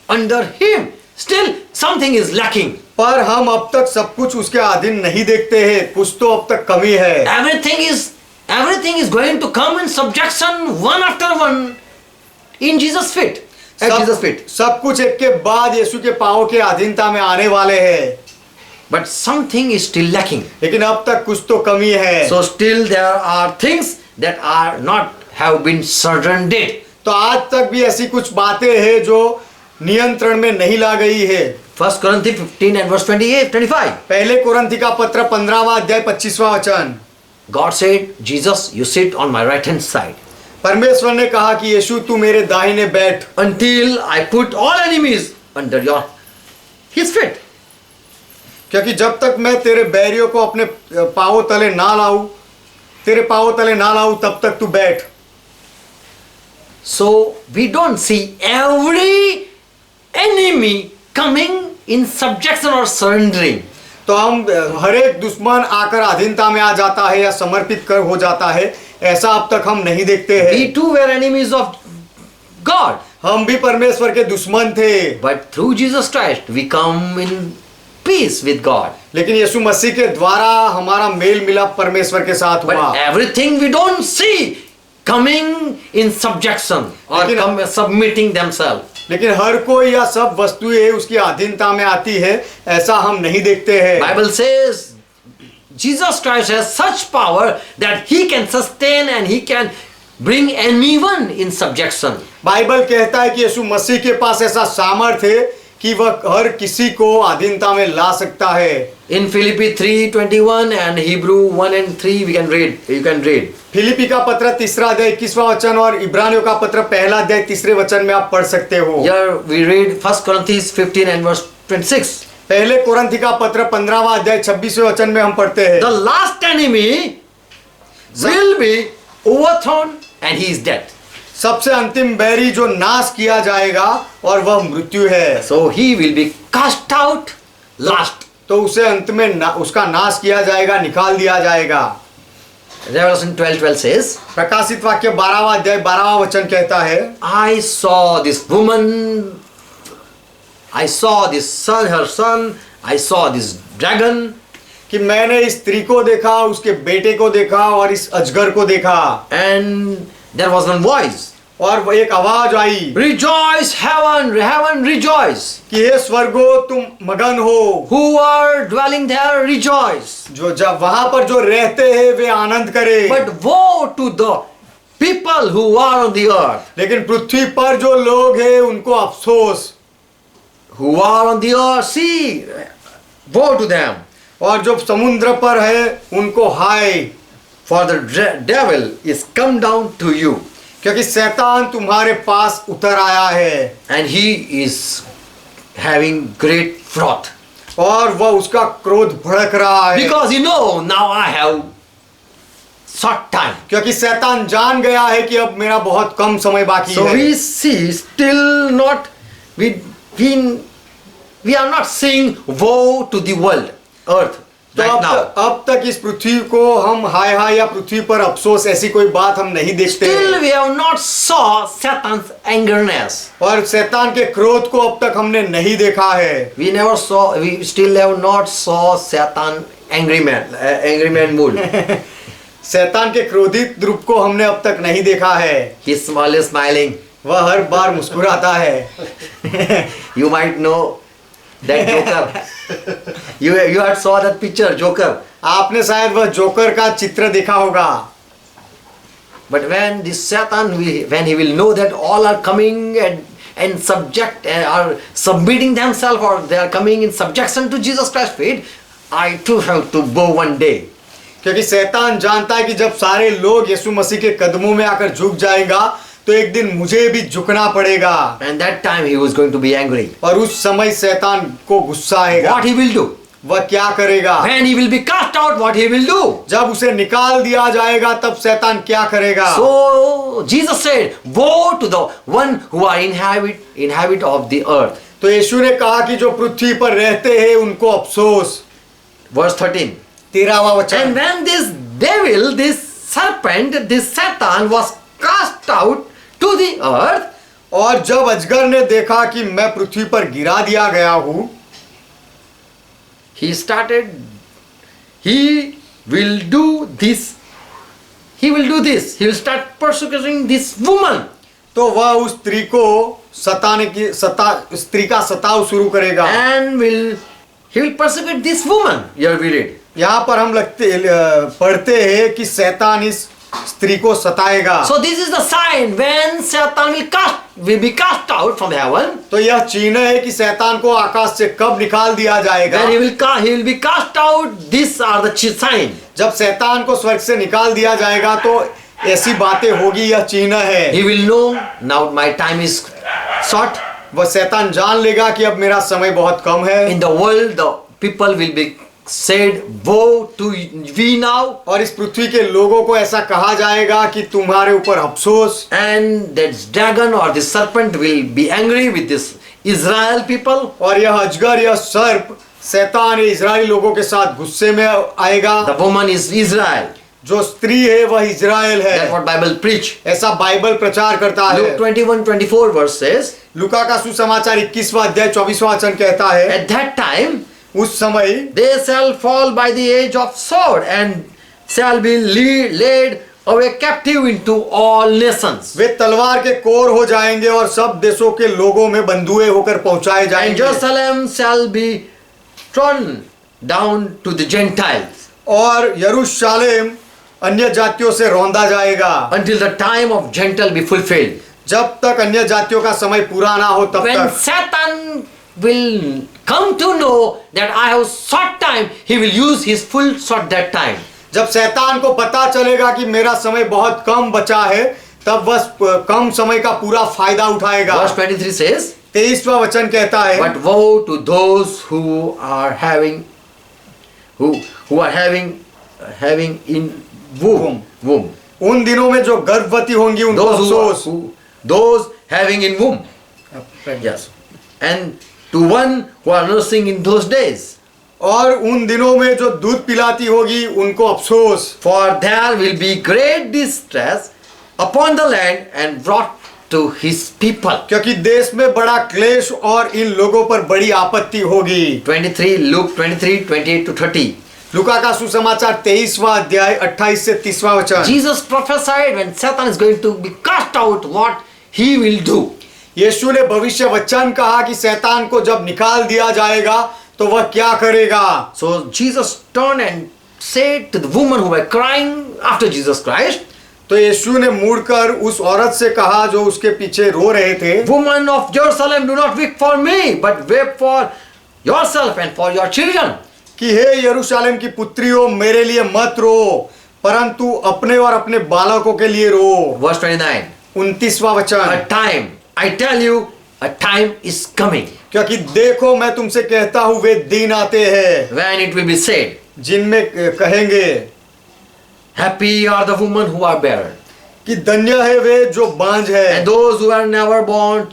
under him. Still something is lacking. पर हम अब तक सब कुछ उसके अधीन नहीं देखते हैं, कुछ तो अब तक कमी है। Everything is going to come in subjection one after one in Jesus' feet. At Jesus' feet. सब कुछ एक के बाद यीशु के पांवों के अधीनता में आने वाले हैं। But something is still lacking. लेकिन अब तक कुछ तो कमी है। So still there are things that are not have been surrendered. तो आज तक भी ऐसी कुछ बातें हैं जो नियंत्रण में नहीं ला गई है। 1 Corinthians 15 and verse 25. पहले कुरिन्थी का पत्र 15वां अध्याय 25वां वचन, God said, Jesus, you sit on my right hand side परमेश्वर ने कहा कि यीशु तू मेरे दाहिने बैठ until I put all enemies under his feet. क्योंकि जब तक मैं तेरे बैरियों को अपने पांवों तले ना लाऊं तब तक तू बैठ। So we don't see every enemy coming in subjection or surrendering. तो हम हर एक दुश्मन आकर अधीनता में आ जाता है या समर्पित कर हो जाता है, ऐसा अब तक हम नहीं देखते हैं। We too were enemies of God. हम भी परमेश्वर के दुश्मन थे, But through Jesus Christ we come in peace with God. लेकिन यीशु मसीह के द्वारा हमारा मेल मिलाप परमेश्वर के साथ हुआ। But everything we don't see coming in subjection or submitting themselves. लेकिन हर कोई या सब वस्तुएं उसकी अधीनता में आती है, ऐसा हम नहीं देखते हैं। Bible says Jesus Christ has such power that he can sustain and he can bring anyone in subjection. Bible कहता है कि यीशु मसीह के पास ऐसा सामर्थ्य है कि वह हर किसी को अधीनता में ला सकता है। In Philippi 3:21 and Hebrew 1 and 3 we can read. You can read. Philippi का पत्र 3 अध्याय 21वां वचन और इब्रानियों का पत्र 1 अध्याय 3 वचन में आप पढ़ सकते हो। Here we read 1 Corinthians 15 and verse 26. पहले कोरिन्थी का पत्र 15वां अध्याय 26वें वचन में हम पढ़ते हैं, The last enemy will be overthrown and he is dead. सबसे अंतिम बैरी जो नाश किया जाएगा और वह मृत्यु है। So he will be cast out last. तो उसे अंत में उसका नाश किया जाएगा, निकाल दिया जाएगा। Revelation 12:12 says, प्रकाशित वाक्य 12वां अध्याय 12वां वचन कहता है, I saw this woman, I saw this son, her son, I saw this dragon. कि मैंने इस स्त्री को देखा, उसके बेटे को देखा और इस अजगर को देखा। And there was one voice. और वो एक आवाज आई Rejoice, heaven, heaven, rejoice. कि हे स्वर्गो तुम मगन हो, Who are dwelling there, rejoice. जो जब वहां पर जो रहते हैं वे आनंद करे। But woe to the people who are on the earth, लेकिन पृथ्वी पर जो लोग हैं उनको अफसोस, who are on the earth, see, woe to them. और जो समुद्र पर है उनको हाय, For the devil is come down to you, क्योंकि शैतान तुम्हारे पास उतर आया है and he is having great wrath. और वह उसका क्रोध भड़क रहा है। Because now I have short time. क्योंकि शैतान जान गया है कि अब मेरा बहुत कम समय बाकी So है। we see still not, we are not seeing woe to the world, earth, तो right now. अब तक इस पृथ्वी को हम हाय हाय या पृथ्वी पर अफसोस ऐसी कोई बात हम नहीं देखते Still हैं। we have not saw Satan's angerness. और शैतान के क्रोध को अब तक हमने नहीं देखा है। We still have not saw Satan angry man mood. शैतान के क्रोधित रूप को हमने अब तक नहीं देखा है। He's always smiling. वह हर बार मुस्कुराता है। You might know that Joker. You had saw that picture, Joker. आपने शायद वह जोकर का चित्र देखा होगा। But when this Satan, when he will know that all are coming and subject, are submitting themselves, or they are coming in subjection to Jesus Christ's feet, I too have to bow one day. क्योंकि शैतान जानता है कि जब सारे लोग यीशु मसीह के कदमों में आकर झुक जाएगा तो एक दिन मुझे भी झुकना पड़ेगा। And that time he was going to be angry. और उस समय शैतान को गुस्सा आएगा। What he will do? वह क्या करेगा? When he will be cast out, what he will do? जब उसे निकाल दिया जाएगा तब शैतान क्या करेगा? So Jesus said, woe to the one who are inhabit of the earth. तो यीशु ने कहा कि जो पृथ्वी पर रहते हैं उनको अफसोस। Verse 13. 13वां वचन। And when this devil, this serpent, this Satan was cast out to the earth, और जब अजगर ने देखा कि मैं पृथ्वी पर गिरा दिया गया हूं, he will do this. He will start persecuting this woman. तो वह उस स्त्री को स्त्री का सताव शुरू करेगा। And he will persecute this woman. Here we read. यहाँ पर हम पढ़ते हैं कि शैतान इस स्त्री को सताएगा। So this is the sign when Satan will be cast out from heaven. तो यह चिन्ह है कि शैतान को आकाश से कब निकाल दिया जाएगा। When he will be cast out, these are the sign. जब शैतान को स्वर्ग से निकाल दिया जाएगा तो ऐसी बातें होगी, यह चिन्ह है। He will know now my time is short. वह शैतान जान लेगा कि अब मेरा समय बहुत कम है। In the world, the people will be said, woe to we now. और इस पृथ्वी के लोगों को ऐसा कहा जाएगा कि तुम्हारे ऊपर अफसोस। And that dragon or the serpent will be angry with this Israel people. और यह अजगर, यह सर्प, शैतान इजरायली लोगों के साथ गुस्से में आएगा। The woman is Israel. जो स्त्री है वह इजराइल है। That's what Bible preach. ऐसा बाइबल प्रचार करता है। Luke 21:24 verse says, लूका का सुसमाचार 21वां अध्याय 24वां वचन कहता है, at that time उस समय they shall fall by the edge of sword and shall be led away captive into all nations. वे तलवार के कोर हो जाएंगे और सब देशों के लोगों में बंधुए होकर पहुंचाए And जाएंगे। Jerusalem shall be trodden down to the Gentiles और यरूशलेम अन्य जातियों से रौंदा जाएगा until the time of Gentile be fulfilled. जब तक अन्य जातियों का समय पूरा ना हो तब When तक। Satan will come to know that I have short time, he will use his full short that time. जब शैतान को पता चलेगा कि मेरा समय बहुत कम बचा है, तब वह कम समय का पूरा फायदा उठाएगा। Verse 23 says, 23वां वचन कहता है, but woe to those who are having in womb. उन दिनों में जो गर्भवती होंगी उनको अफसोस। Those having in womb. Yes. And to one who are nursing in those days. और उन दिनों में जो दूध पिलाती होगी उनको अफसोस। For there will be great distress upon the land and brought to his people. क्योंकि देश में बड़ा क्लेश और इन लोगों पर बड़ी आपत्ति होगी। 23 Luke 23 28 to 30. लूका का सुसमाचार 23वां अध्याय 28 से 30वां वचन। Jesus prophesied when Satan is going to be cast out, what he will do. यीशु ने भविष्य वचन कहा कि शैतान को जब निकाल दिया जाएगा तो वह क्या करेगा। So Jesus turned and said to the woman who were crying after Jesus Christ, तो यीशु ने मुड़कर उस औरत से कहा जो उसके पीछे रो रहे थे, Woman of Jerusalem, do not weep for me, but weep for yourself and for your children. कि हे यरूशलेम की पुत्रियों, मेरे लिए मत रो, परंतु अपने और अपने बालकों के लिए रो। Verse 29. 29वां वचन। A time, I tell you, a time is coming. क्योंकि देखो मैं तुमसे कहता हूँ वे दिन आते हैं When it will be said, जिनमें कहेंगे, happy are the women who are barren, कि धन्य है वे जो बांझ है, and those who are never born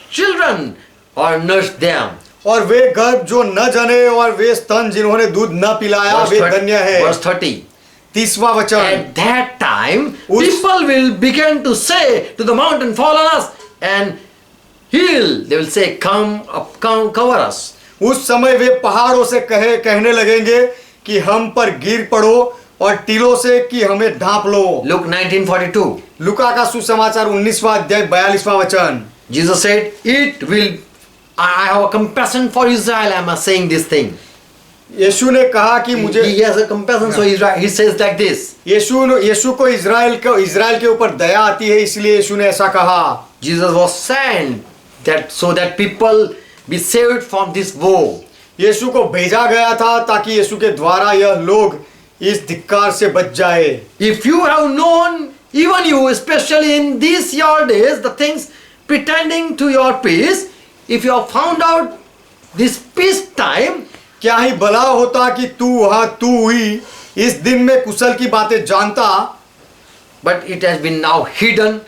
children or nursed them. और वे गर्भ जो न जने और वे स्तन जिन्होंने दूध न पिलाया वे धन्य है। Verse 30. 30वां वचन। At that time, people will begin to say to the mountain, fall on us, and heal. They will say, come up, come cover us. उस समय वे पहाड़ों से कहने लगेंगे कि हम पर गिर पड़ो और टीलों से कि हमें ढांप लो। Luke 19:42. लूका का सुसमाचार 19वां अध्याय 42वां वचन। Jesus said, it will, I have a compassion for Israel, I am saying this thing. यीशु ने कहा कि मुझे, He has a compassion, so he says like this. यीशु को इज़राइल के ऊपर दया आती है, इसलिए यीशु ने ऐसा कहा। Jesus was sent that so that people be saved from this woe. यीशु को भेजा गया था ताकि यीशु के द्वारा यह लोग इस धिक्कार से बच जाए। If you have known, even you, especially in these your days, the things pretending to your peace, if you have found out this peace time, क्या ही भला होता कि तू ही इस दिन में कुशल की बातें जानता, but it has been now hidden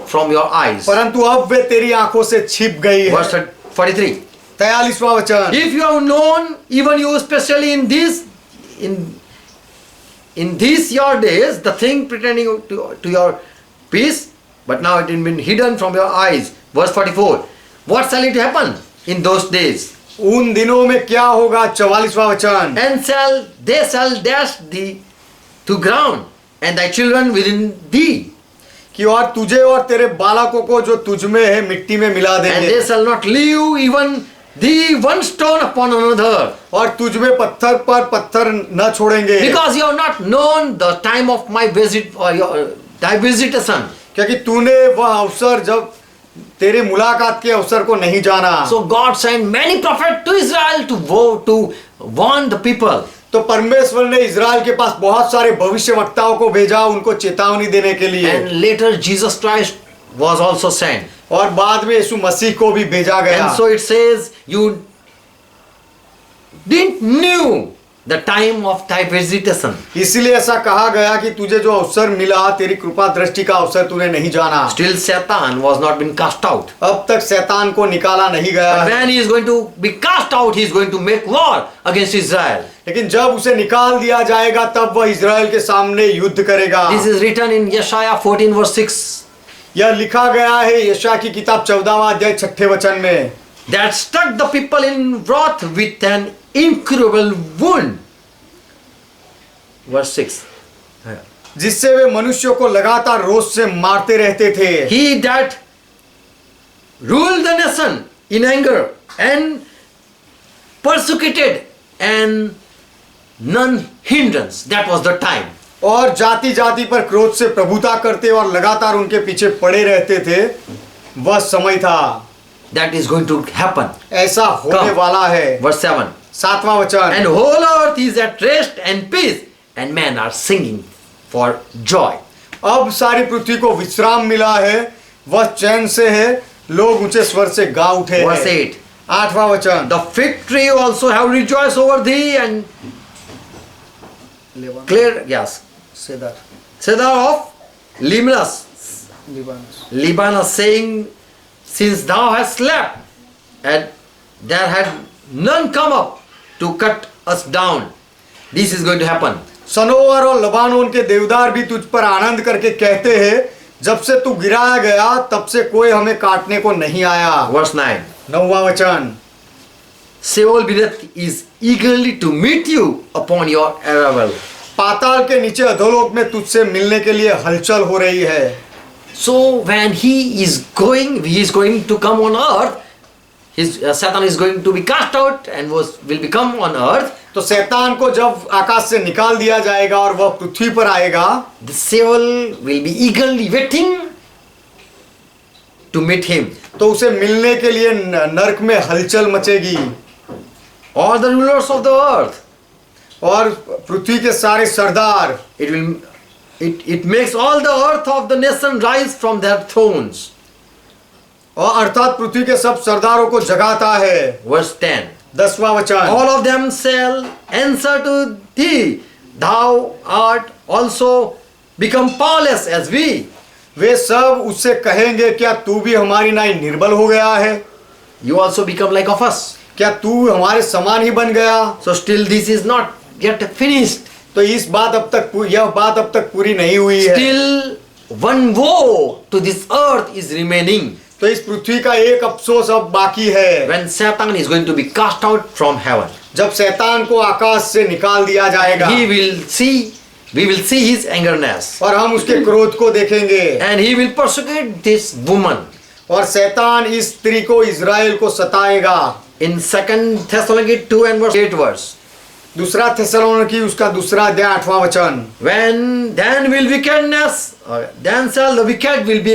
from your eyes. परंतु अब वे तेरी आंखों से छिप गई है। Verse 43. 43वां वचन। If you have known, even you, especially in these your days, the thing pretending to your peace, but now it has been hidden from your eyes. Verse 44. What shall it happen in those days? उन दिनों में क्या होगा। 44वां वचन। And they shall dash thee to ground, and thy children within thee. कि और तुझे और तेरे बालकों को जो तुझ में है मिट्टी में मिला And देंगे, they shall not leave even thee one stone upon another. और तुझ में पत्थर पर पत्थर न छोड़ेंगे, Because you have not known the time of my visit or thy visitation. क्योंकि तूने वह अवसर जब तेरे मुलाकात के अवसर को नहीं जाना। So God sent many prophets to Israel to warn the people. तो परमेश्वर ने इज़राइल के पास बहुत सारे भविष्यवक्ताओं को भेजा उनको चेतावनी देने के लिए। And later Jesus Christ was also sent. और बाद में यीशु मसीह को भी भेजा गया। And so it says, you didn't knew the time of thy visitation. इसलिए ऐसा कहा गया कि तुझे जो अवसर मिला, तेरी कृपा दृष्टि का अवसर तूने नहीं जाना। Still Satan was not been cast out. अब तक शैतान को निकाला नहीं गया But है। when he is going to be cast out, he is going to make war against Israel. लेकिन जब उसे निकाल दिया जाएगा तब वह इज़राइल के सामने युद्ध करेगा। This is written in Yeshaya 14 verse 6. यह लिखा गया है यशायाह की किताब 14वां अध्याय 6ठे वचन में। That struck the people in wrath with an incurable wound. Verse 6. जिससे वे मनुष्यों को लगातार रोष से मारते रहते थे। He that ruled the nation in anger and persecuted and none hindrance. That was the time. और जाति जाति पर क्रोध से प्रभुता करते और लगातार उनके पीछे पड़े रहते थे, वह समय था। that is going to happen. ऐसा होने Come. वाला है। Verse 7. 7वां वचन, And whole earth is at rest and peace, and men are singing for joy. अब सारी पृथ्वी को विश्राम मिला है, वह चैन से है, लोग ऊंचे स्वर से गा उठे Verse हैं। 8. 8वां वचन, The fig tree also have rejoiced over thee, and clear, yes, सेदार, cedar of Lebanon, लिबानस। Lebanon, saying, since thou hast slept, and there had none come up to cut us down. This is going to happen. सनोवर और Lebanon के देवदार भी तुझ पर आनंद करके कहते हैं, जब से तू गिराया गया तब से कोई हमें काटने को नहीं आया। Verse 9. 9वां वचन, Sheol beneath is eagerly to meet you upon your arrival. पाताल के नीचे अधोलोक में तुझसे मिलने के लिए हलचल हो रही है। So when he is going to come on earth. Satan is going to be cast out and will become on earth. तो शैतान को जब आकाश से निकाल दिया जाएगा और वह पृथ्वी पर आएगा, The Sheol will be eagerly waiting to meet him. तो उसे मिलने के लिए नरक में हलचल मचेगी। All the rulers of the earth. और पृथ्वी के सारे सरदार, It makes all the earth of the nation rise from their thrones. और अर्थात पृथ्वी के सब सरदारों को जगाता है। Verse 10. 10वां वचन, All of them shall answer to thee, thou art also become powerless as we. वे सब उससे कहेंगे, क्या तू भी हमारी नाई निर्बल हो गया है? You also become like of us. क्या तू हमारे समान ही बन गया? So still this is not yet finished. तो यह बात अब तक पूरी नहीं हुई है। Still one woe to this earth is remaining. तो इस पृथ्वी का एक अफसोस अब बाकी है, When Satan is going to be cast out from heaven. जब शैतान को आकाश से निकाल दिया जाएगा We will see his angerness. और हम उसके क्रोध को देखेंगे। And he will persecute this woman. और शैतान इस स्त्री को, इजराइल को सताएगा। In 2 Thessalonians 2 and verse 8. दूसरा थिस्सलुनीकी उसका दूसरा अध्याय 8वां वचन, Then shall the wicked will be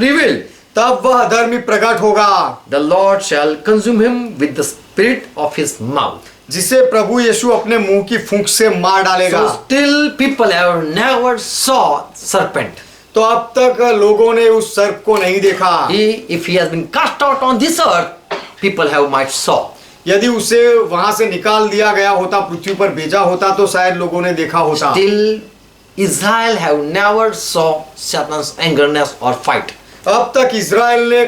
revealed. तब वह अधर्मी प्रकट होगा, The Lord shall consume him with the spirit of his mouth. जिसे प्रभु यीशु अपने मुंह की फूंक से मार डालेगा। So still people have never saw serpent. तो अब तक लोगों ने उस सर्प को नहीं देखा। If he has been cast out on this earth, people have might saw. यदि उसे वहां से निकाल दिया गया होता, पृथ्वी पर भेजा होता, तो शायद लोगों ने देखा होता। Still Israel have never saw Satan's angerness or fight. अब तक इजराइल ने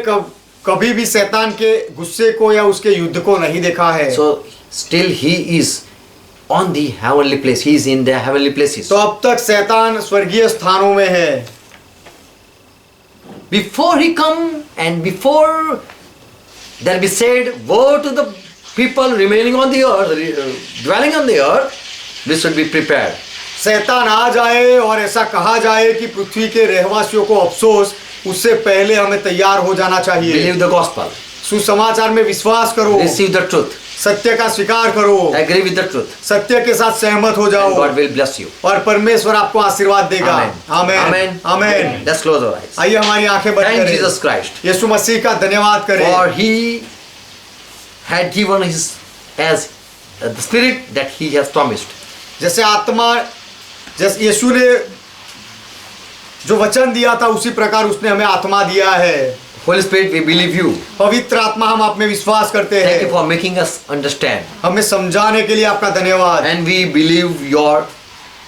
कभी भी शैतान के गुस्से को या उसके युद्ध को नहीं देखा है। So still he is on the heavenly place. He is in the heavenly places. तो अब तक शैतान स्वर्गीय स्थानों में है। Before he come and before there be said, woe to the people remaining on the earth, dwelling on the earth, we should be prepared. शैतान आ जाए और ऐसा कहा जाए कि पृथ्वी के रहवासियों को अफसोस, उससे पहले हमें तैयार हो जाना चाहिए। Believe the gospel. सुसमाचार में विश्वास करो, Receive the truth. सत्य का स्वीकार करो, Agree with the truth. सत्य के साथ सहमत हो जाओ, And God will bless you. और परमेश्वर आपको आशीर्वाद देगा। Amen. Amen, amen. Let's close our eyes. आइए हमारी आंखें बंद Thank करें। Jesus Christ. यीशु मसीह का धन्यवाद करें। For he had given his as the spirit that he has promised. जैसे आत्मा, जैसे यीशु ने जो वचन दिया था उसी प्रकार उसने हमें आत्मा दिया है। Holy Spirit, we believe you. पवित्र आत्मा, हम आप में विश्वास करते Thank you हैं। for making us understand. हमें समझाने के लिए आपका धन्यवाद। And we believe your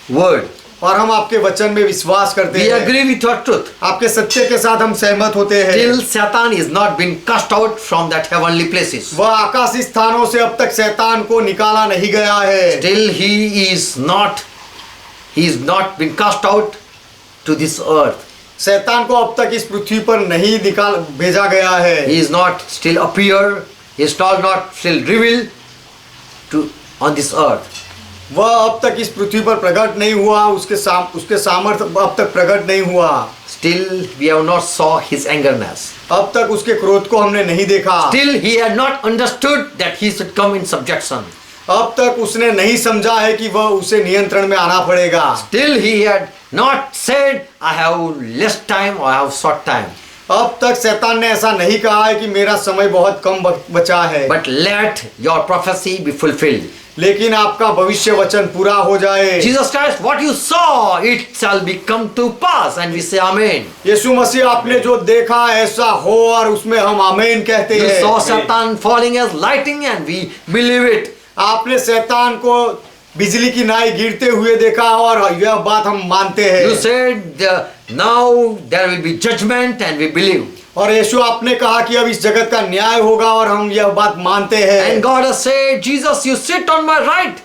word. और हम आपके वचन में विश्वास करते We हैं। agree with your truth. आपके सत्य के साथ हम सहमत होते हैं। Till Satan is not been cast out from that heavenly places. वह आकाशी स्थानों से अब तक शैतान को निकाला नहीं गया है। Still he is not been cast out to this earth. शैतान को अब तक इस पृथ्वी पर नहीं भेजा गया है। He is not still appear. He is not still revealed to on this earth. वह अब तक इस पृथ्वी पर प्रकट नहीं हुआ, उसके सामर्थ्य अब तक प्रकट नहीं हुआ। Still we have not saw his angerness. अब तक उसके क्रोध को हमने नहीं देखा। Still he had not understood that he should come in subjection. अब तक उसने नहीं समझा है कि वह उसे नियंत्रण में आना पड़ेगा। Still he had not said, I have less time or I have short time. अब तक शैतान ने ऐसा नहीं कहा है कि मेरा समय बहुत कम बचा है, but let your prophecy be fulfilled. लेकिन आपका भविष्य वचन पूरा हो जाए। Jesus Christ, what you saw, it shall be come to pass, and we say Amen. यीशु मसीह आपने जो देखा ऐसा हो, और उसमें हम आमीन कहते You हैं। saw Satan falling as lightning, and we believe it. आपने शैतान को बिजली की नाई गिरते हुए देखा, और यह बात हम मानते हैं। You said now there will be judgment, and we believe. और यीशु आपने कहा कि अब इस जगत का न्याय होगा, और हम यह बात मानते हैं। And God has said, Jesus, you sit on my right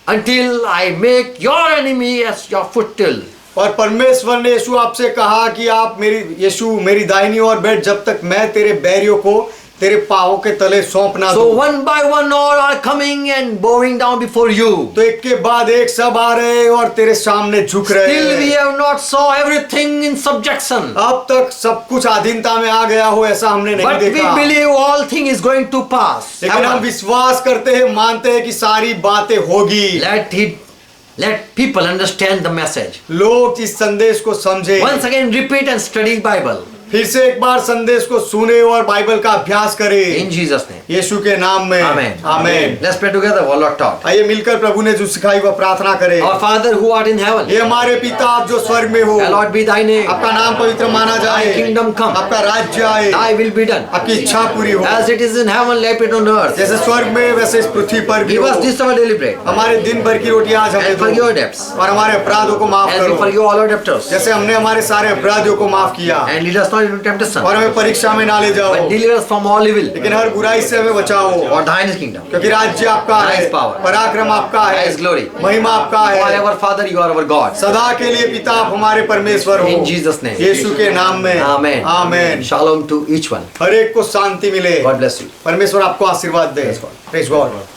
until I make your enemy as your footstool. और परमेश्वर ने यीशु आपसे कहा कि आप मेरी दाहिनी ओर बैठ, जब तक मैं तेरे बैरियों को तेरे पांवों के तले सौंप ना So दूं। one by one all are coming and bowing down before you. तो एक के बाद एक सब आ रहे हैं और तेरे सामने झुक रहे Still we हैं। have not saw everything in subjection. अब तक सब कुछ अधीनता में आ गया हो, ऐसा हमने नहीं But we देखा। believe all thing is going to pass. लेकिन हम विश्वास करते हैं, मानते हैं कि सारी बातें होगी। Let people understand the message. लोग इस संदेश को समझे। Once again repeat and study Bible. फिर से एक बार संदेश को सुने और बाइबल का अभ्यास करें। In Jesus' name. यीशु के नाम में Amen. आमीन। Let's pray together what Lord taught. आइए मिलकर प्रभु ने जो सिखाई वह प्रार्थना करें। Our Father who art in heaven, ये हमारे पिता आप जो स्वर्ग में हो, hallowed be thy name. आपका नाम पवित्र माना जाए। Thy kingdom come. आपका राज्य आए, Thy will be done. आपकी इच्छा पूरी हो, As it is in heaven, let it on earth. जैसे स्वर्ग में वैसे इस पृथ्वी पर भी Give हो। us this our daily bread. हमारे दिन भर की रोटी आज हमें And दो, forgive our debts. और हमारे अपराधों को माफ As we करो, forgive all our debtors. जैसे हमने हमारे सारे अपराधियों को माफ किया। And lead us not into temptation, और हमें परीक्षा में ना ले जाओ, but deliver us from all evil. लेकिन हर बुराई से हमें बचाओ। For thine is kingdom, क्योंकि राज्य आपका Thine है, is power, पराक्रम आपका है, Thine is glory. महिमा आपका है। forever Father, you are our God. सदा के लिए पिता आप हमारे परमेश्वर हो। In Jesus' name. यीशु के नाम में Amen. आमीन। Shalom to each one. हर एक को शांति मिले। God bless you. परमेश्वर आपको आशीर्वाद दे। Praise God.